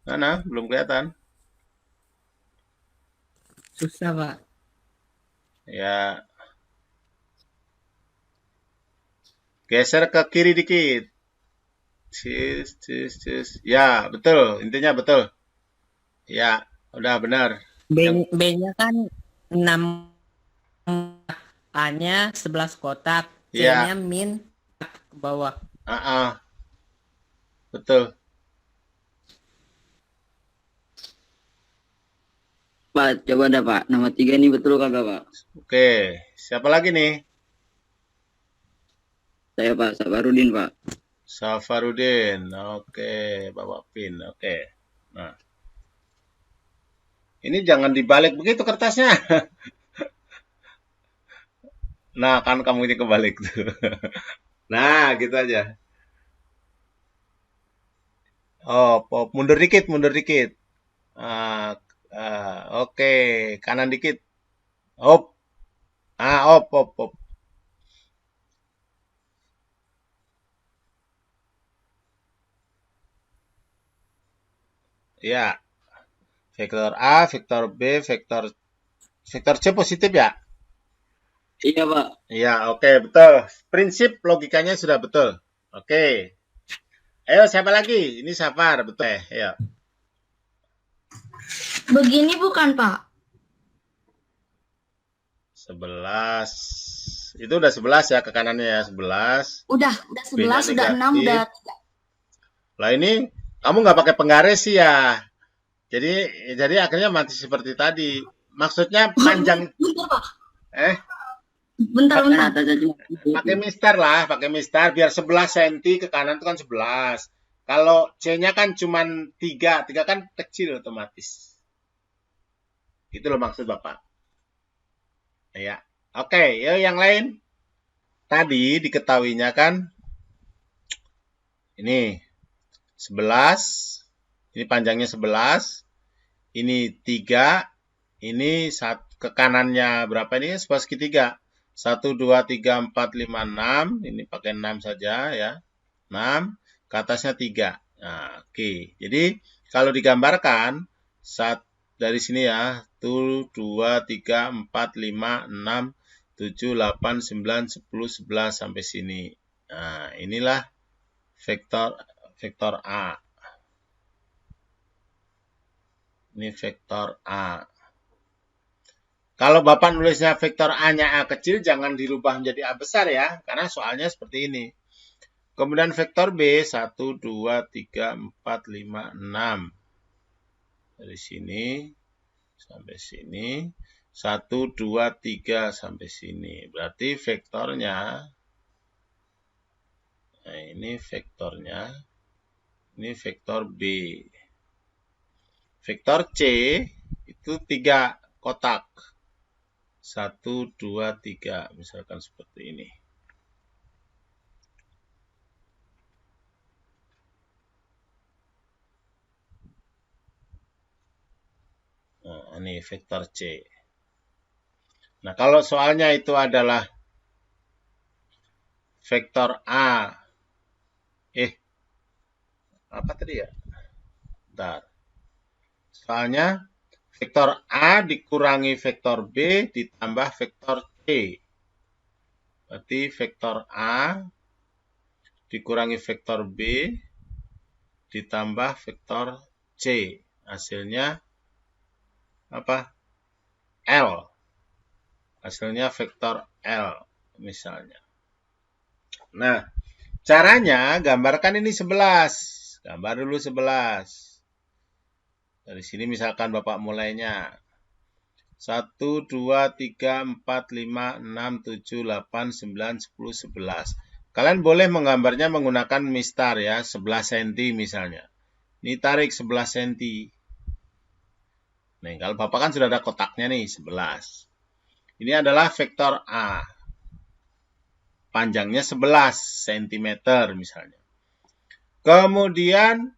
Speaker 1: Mana? Belum kelihatan.
Speaker 2: susah, Pak.
Speaker 1: Ya. Geser ke kiri dikit. Ya, betul. Intinya betul. Ya, udah benar.
Speaker 2: B-nya kan 6, A-nya 11 kotak,
Speaker 1: Ya.
Speaker 2: C-nya min ke bawah.
Speaker 1: Betul.
Speaker 6: Pak, coba dah Pak. Nomor 3 ini betul kagak Pak?
Speaker 1: Oke. Siapa lagi nih?
Speaker 6: Saya Pak, Sabarudin Pak.
Speaker 1: Safarudin. Oke, Bapak Pin. Oke. Nah. Ini jangan dibalik begitu kertasnya. Nah, kan kamu ini kebalik tuh. Nah, gitu aja. Oh, mundur dikit, mundur dikit. Oke, kanan dikit. Op. Op. Ya. Vektor A, vektor B, vektor C positif ya?
Speaker 6: Iya Pak.
Speaker 1: Iya, oke, betul. Prinsip logikanya sudah betul. Oke. Ayo, siapa lagi? Ini Safar, betul. Ayo.
Speaker 4: Begini bukan, Pak?
Speaker 1: 11. Itu udah 11 ya, ke kanannya ya, 11.
Speaker 4: Udah 11, udah 6, udah 3.
Speaker 1: Lah ini, kamu nggak pakai penggaris sih ya. Jadi akhirnya mati seperti tadi. Maksudnya panjang.
Speaker 4: Bentar, Pak.
Speaker 5: Bentar.
Speaker 1: Pakai mistar lah, pakai mistar biar 11 cm ke kanan itu kan 11. Kalau C-nya kan cuma 3 kan kecil otomatis. Itu loh maksud Bapak. Ya. Oke, yuk yang lain. Tadi diketahuinya kan ini 11. Ini panjangnya 11. Ini 3. Ini ke kanannya berapa ini? Segitiga. 1, 2, 3, 4, 5, 6. Ini pakai 6 saja ya. 6. Ke atasnya 3. Nah, oke. Jadi, kalau digambarkan, dari sini ya. 1, 2, 3, 4, 5, 6, 7, 8, 9, 10, 11 sampai sini. Nah, inilah vektor A. Ini vektor A. Kalau Bapak nulisnya vektor A-nya A kecil, jangan dirubah menjadi A besar ya. Karena soalnya seperti ini. Kemudian vektor B, 1, 2, 3, 4, 5, 6. Dari sini sampai sini. 1, 2, 3 sampai sini. Berarti vektornya. Nah, ini vektornya. Ini vektor B. Vektor C itu 3 kotak. 1, 2, 3. Misalkan seperti ini. Ini vektor C. Nah, kalau soalnya itu adalah vektor A. Apa tadi ya? Bentar. Soalnya vektor A dikurangi vektor B ditambah vektor C. Berarti vektor A dikurangi vektor B ditambah vektor C. Hasilnya apa? L. Hasilnya vektor L misalnya. Nah, caranya gambarkan ini 11. Gambar dulu 11. Dari sini misalkan Bapak mulainya. 1, 2, 3, 4, 5, 6, 7, 8, 9, 10, 11. Kalian boleh menggambarnya menggunakan mistar ya, 11 cm misalnya. Ini tarik 11 cm. Nih, kalau Bapak kan sudah ada kotaknya nih, 11. Ini adalah vektor A. Panjangnya 11 cm misalnya. Kemudian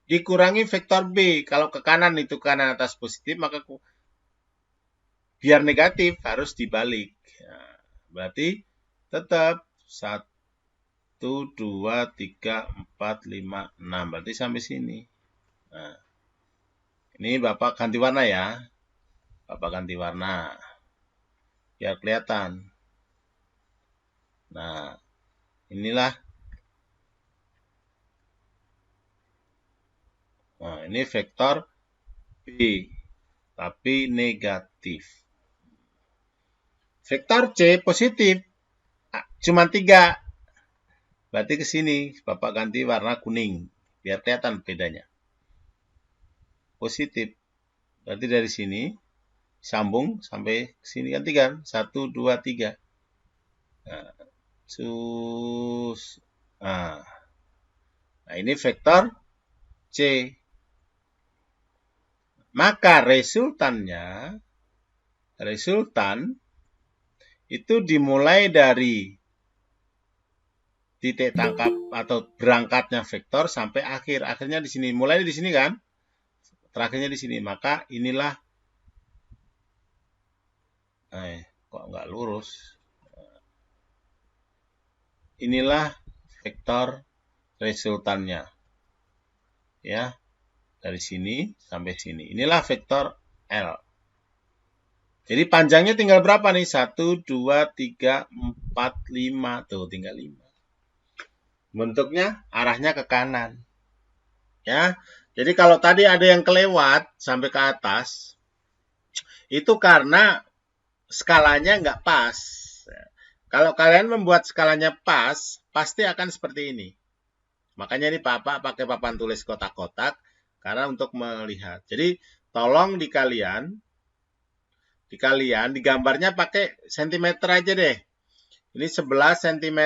Speaker 1: dikurangi vektor B. Kalau ke kanan itu kanan atas positif, maka biar negatif harus dibalik. Nah, berarti tetap 1, 2, 3, 4, 5, 6. Berarti sampai sini. Nah, ini Bapak ganti warna ya. Bapak ganti warna. Biar kelihatan. Nah, inilah. Nah, ini vektor B, tapi negatif. Vektor C positif, cuma 3. Berarti ke sini, Bapak ganti warna kuning, biar kelihatan bedanya. Positif, berarti dari sini, sambung sampai ke sini ganti kan? 1, 2, 3. Nah, ini vektor C. Maka resultan itu dimulai dari titik tangkap atau berangkatnya vektor sampai akhir. Akhirnya di sini. Mulai di sini kan? Terakhirnya di sini. Maka inilah kok nggak lurus? Inilah vektor resultannya. Ya. Dari sini sampai sini. Inilah vektor L. Jadi panjangnya tinggal berapa nih? 1, 2, 3, 4, 5. Tuh, tinggal 5. Bentuknya arahnya ke kanan. Ya. Jadi kalau tadi ada yang kelewat sampai ke atas, itu karena skalanya nggak pas. Kalau kalian membuat skalanya pas, pasti akan seperti ini. Makanya ini Bapak pakai papan tulis kotak-kotak. Karena untuk melihat. Jadi tolong di kalian digambarnya pakai sentimeter aja deh. Ini 11 cm.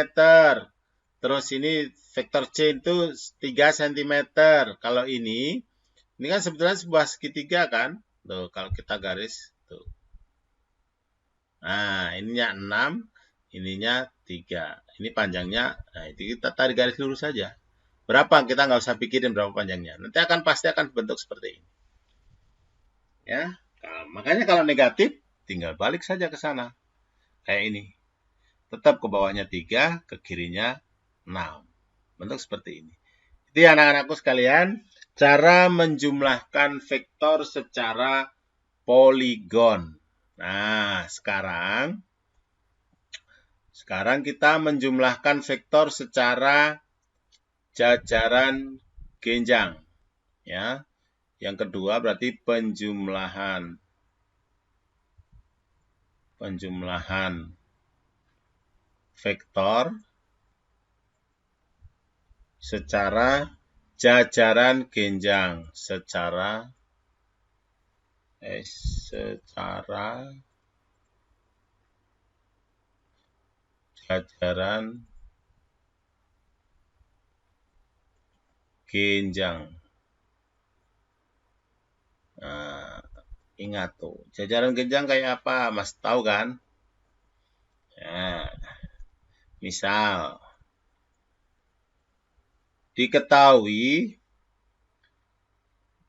Speaker 1: Terus ini vektor C itu 3 cm. Kalau ini kan sebetulnya sebuah segitiga kan. Tuh, kalau kita garis tuh. Nah, ininya 6, ininya 3. Ini panjangnya, nah itu kita tarik garis lurus saja. Berapa? Kita nggak usah pikirin berapa panjangnya. Nanti pasti akan bentuk seperti ini. Ya, makanya kalau negatif, tinggal balik saja ke sana. Kayak ini. Tetap ke bawahnya 3, ke kirinya 6. Bentuk seperti ini. Jadi anak-anakku sekalian, cara menjumlahkan vektor secara poligon. Nah, sekarang kita menjumlahkan vektor secara jajaran genjang. Ya. Yang kedua berarti penjumlahan vektor secara jajaran genjang, secara jajaran genjang. Nah, ingat tuh, jajaran genjang kayak apa? Mas tahu kan? Ya, misal, diketahui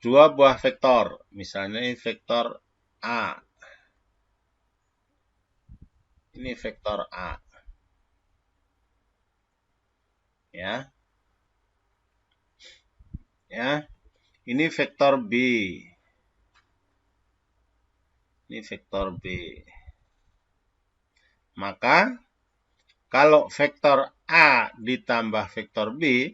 Speaker 1: 2 buah vektor. Misalnya ini vektor A. Ini vektor A. Ya. Ya. Ini vektor B. Ini vektor B. Maka kalau vektor A ditambah vektor B,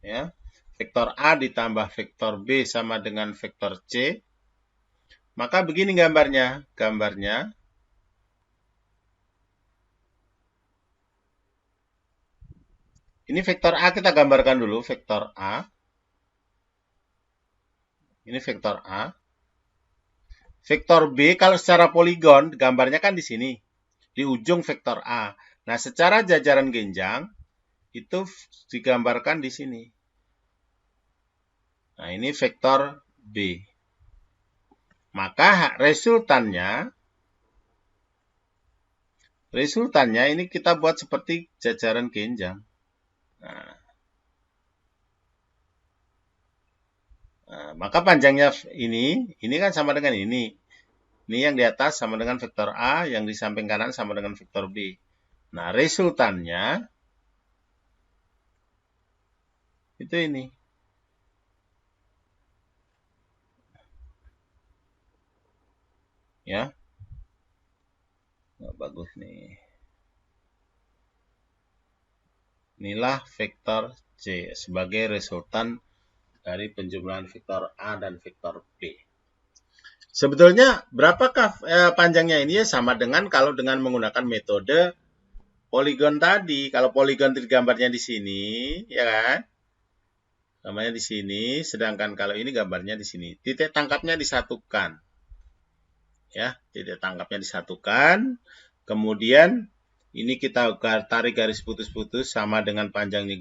Speaker 1: ya, vektor A ditambah vektor B sama dengan vektor C, maka begini gambarnya. Gambarnya ini vektor A kita gambarkan dulu, vektor A. Ini vektor A. Vektor B kalau secara poligon gambarnya kan di sini, di ujung vektor A. Nah, secara jajaran genjang itu digambarkan di sini. Nah, ini vektor B. Maka resultannya ini kita buat seperti jajaran genjang. Nah, maka panjangnya ini kan sama dengan ini. Ini yang di atas sama dengan vektor A, yang di samping kanan sama dengan vektor B. Nah, resultannya itu ini. Ya. Nah, bagus nih. Inilah vektor C sebagai resultan dari penjumlahan vektor A dan vektor B. Sebetulnya berapakah panjangnya ini? Ya sama dengan kalau dengan menggunakan metode poligon tadi. Kalau poligon gambarnya di sini, ya kan? Gambarnya di sini, sedangkan kalau ini gambarnya di sini. Titik tangkapnya disatukan. Ya, titik tangkapnya disatukan. Kemudian ini kita tarik garis putus-putus sama dengan panjangnya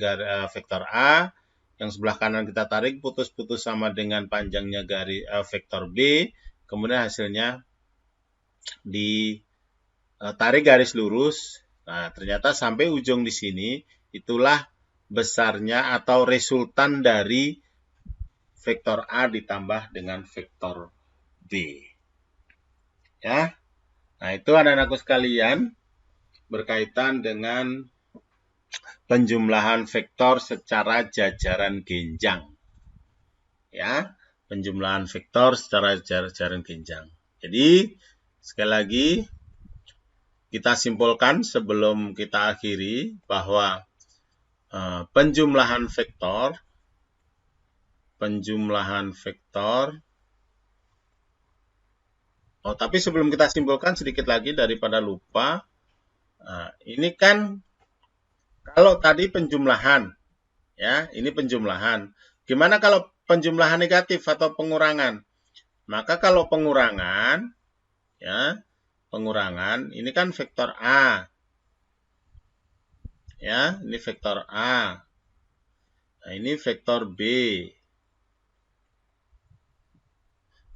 Speaker 1: vektor A. Yang sebelah kanan kita tarik putus-putus sama dengan panjangnya garis vektor B. Kemudian hasilnya ditarik garis lurus. Nah, ternyata sampai ujung di sini itulah besarnya atau resultan dari vektor A ditambah dengan vektor B. Ya. Nah, itu anak-anakku sekalian berkaitan dengan penjumlahan vektor secara jajaran genjang. Ya, penjumlahan vektor secara jajaran genjang. Jadi, sekali lagi kita simpulkan sebelum kita akhiri bahwa penjumlahan vektor tapi sebelum kita simpulkan sedikit lagi daripada lupa. Ini kan kalau tadi penjumlahan, ya, ini penjumlahan. Gimana kalau penjumlahan negatif atau pengurangan? Maka kalau pengurangan, ya, pengurangan, ini kan vektor A. Ya, ini vektor A. Nah, ini vektor B.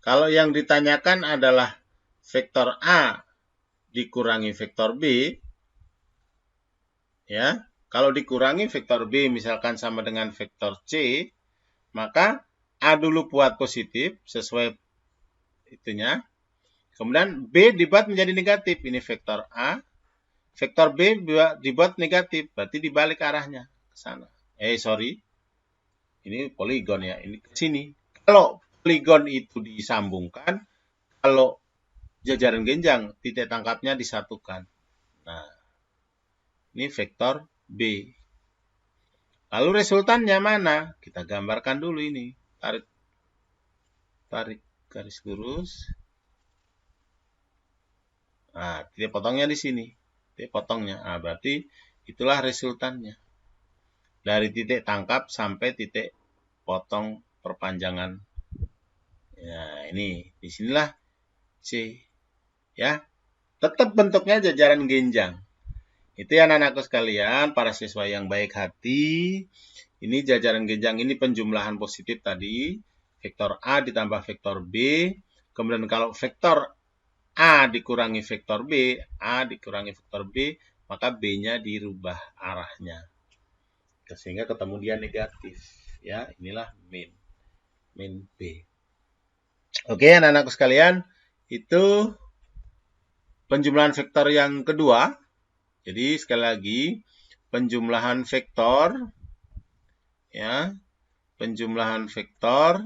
Speaker 1: Kalau yang ditanyakan adalah vektor A dikurangi vektor B, ya, kalau dikurangi vektor B misalkan sama dengan vektor C, maka A dulu buat positif sesuai itunya. Kemudian B dibuat menjadi negatif. Ini vektor A. Vektor B dibuat negatif. Berarti dibalik arahnya ke sana. Ini poligon ya. Ini ke sini. Kalau poligon itu disambungkan, kalau jajaran genjang, titik tangkapnya disatukan. Nah, ini vektor B. Lalu resultannya mana? Kita gambarkan dulu ini. Tarik garis lurus. Nah, titik potongnya di sini. Titik potongnya. Nah, berarti itulah resultannya. Dari titik tangkap sampai titik potong perpanjangan. Nah, ini. Disinilah C. Ya. Tetap bentuknya jajaran genjang. Itu ya anak-anakku sekalian, para siswa yang baik hati. Ini jajaran genjang, ini penjumlahan positif tadi. Vektor A ditambah vektor B. Kemudian kalau vektor A dikurangi vektor B, A dikurangi vektor B, maka B-nya dirubah arahnya. sehingga ketemu dia negatif. Ya, inilah min B. Oke, anak-anakku sekalian, itu penjumlahan vektor yang kedua. Jadi sekali lagi, penjumlahan vektor, ya, penjumlahan vektor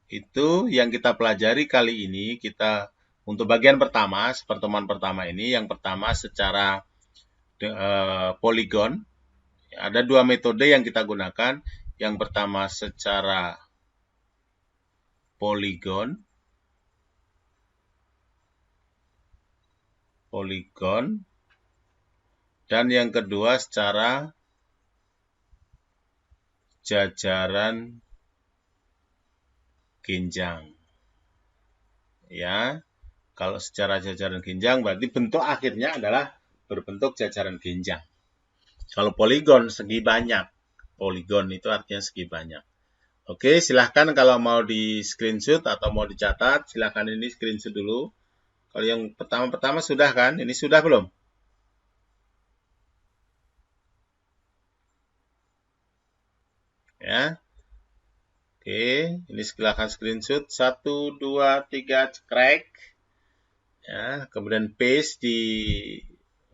Speaker 1: itu yang kita pelajari kali ini. Kita untuk bagian pertama, pertemuan pertama ini, yang pertama secara poligon. Ada dua metode yang kita gunakan. Yang pertama secara poligon, dan yang kedua secara jajaran genjang. Ya, kalau secara jajaran genjang berarti bentuk akhirnya adalah berbentuk jajaran genjang. Kalau poligon segi banyak. Poligon itu artinya segi banyak. Oke, silahkan kalau mau di screenshot atau mau dicatat, silahkan ini screenshot dulu. Kalau yang pertama-pertama sudah kan? Ini sudah belum? Ya. Oke, ini silahkan screenshot. 1, 2, 3, cekrek. Ya, kemudian paste di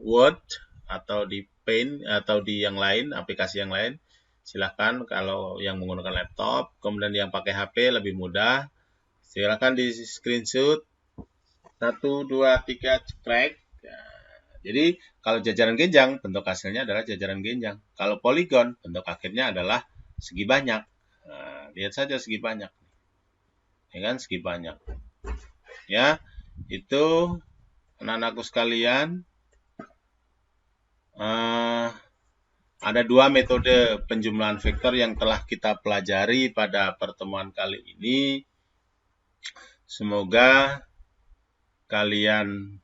Speaker 1: Word atau di Paint atau di yang lain, aplikasi yang lain. Silahkan kalau yang menggunakan laptop, kemudian yang pakai HP lebih mudah. Silahkan di screenshot. 1, 2, 3, cekrek. Jadi kalau jajaran genjang, bentuk hasilnya adalah jajaran genjang. Kalau poligon, bentuk akhirnya adalah segi banyak. Nah, lihat saja segi banyak. Ya kan, segi banyak. Ya, itu anak-anakku sekalian. Ada dua metode penjumlahan vektor yang telah kita pelajari pada pertemuan kali ini. Semoga kalian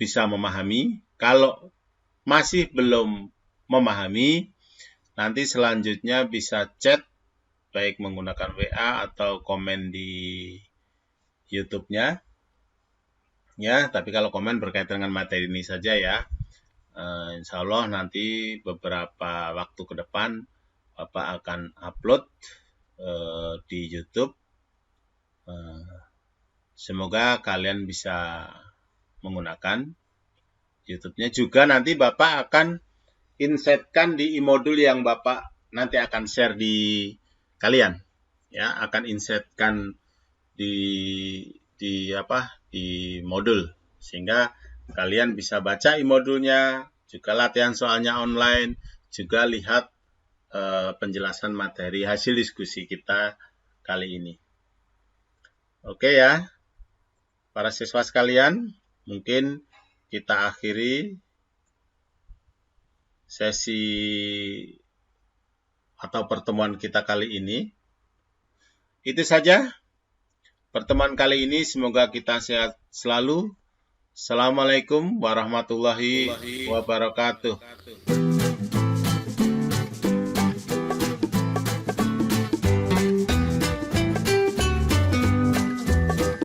Speaker 1: bisa memahami. Kalau masih belum memahami, nanti selanjutnya bisa chat, baik menggunakan WA atau komen di YouTube-nya. Ya, tapi kalau komen berkaitan dengan materi ini saja ya. Insya Allah nanti beberapa waktu ke depan Bapak akan upload di YouTube. Semoga kalian bisa menggunakan YouTube-nya. Juga nanti Bapak akan insertkan di e-modul yang Bapak nanti akan share di kalian. Ya, akan insertkan di modul sehingga kalian bisa baca e-modulnya, juga latihan soalnya online, juga lihat penjelasan materi hasil diskusi kita kali ini. Oke ya, para siswa sekalian, mungkin kita akhiri sesi atau pertemuan kita kali ini. Itu saja pertemuan kali ini, semoga kita sehat selalu. Assalamualaikum warahmatullahi wabarakatuh.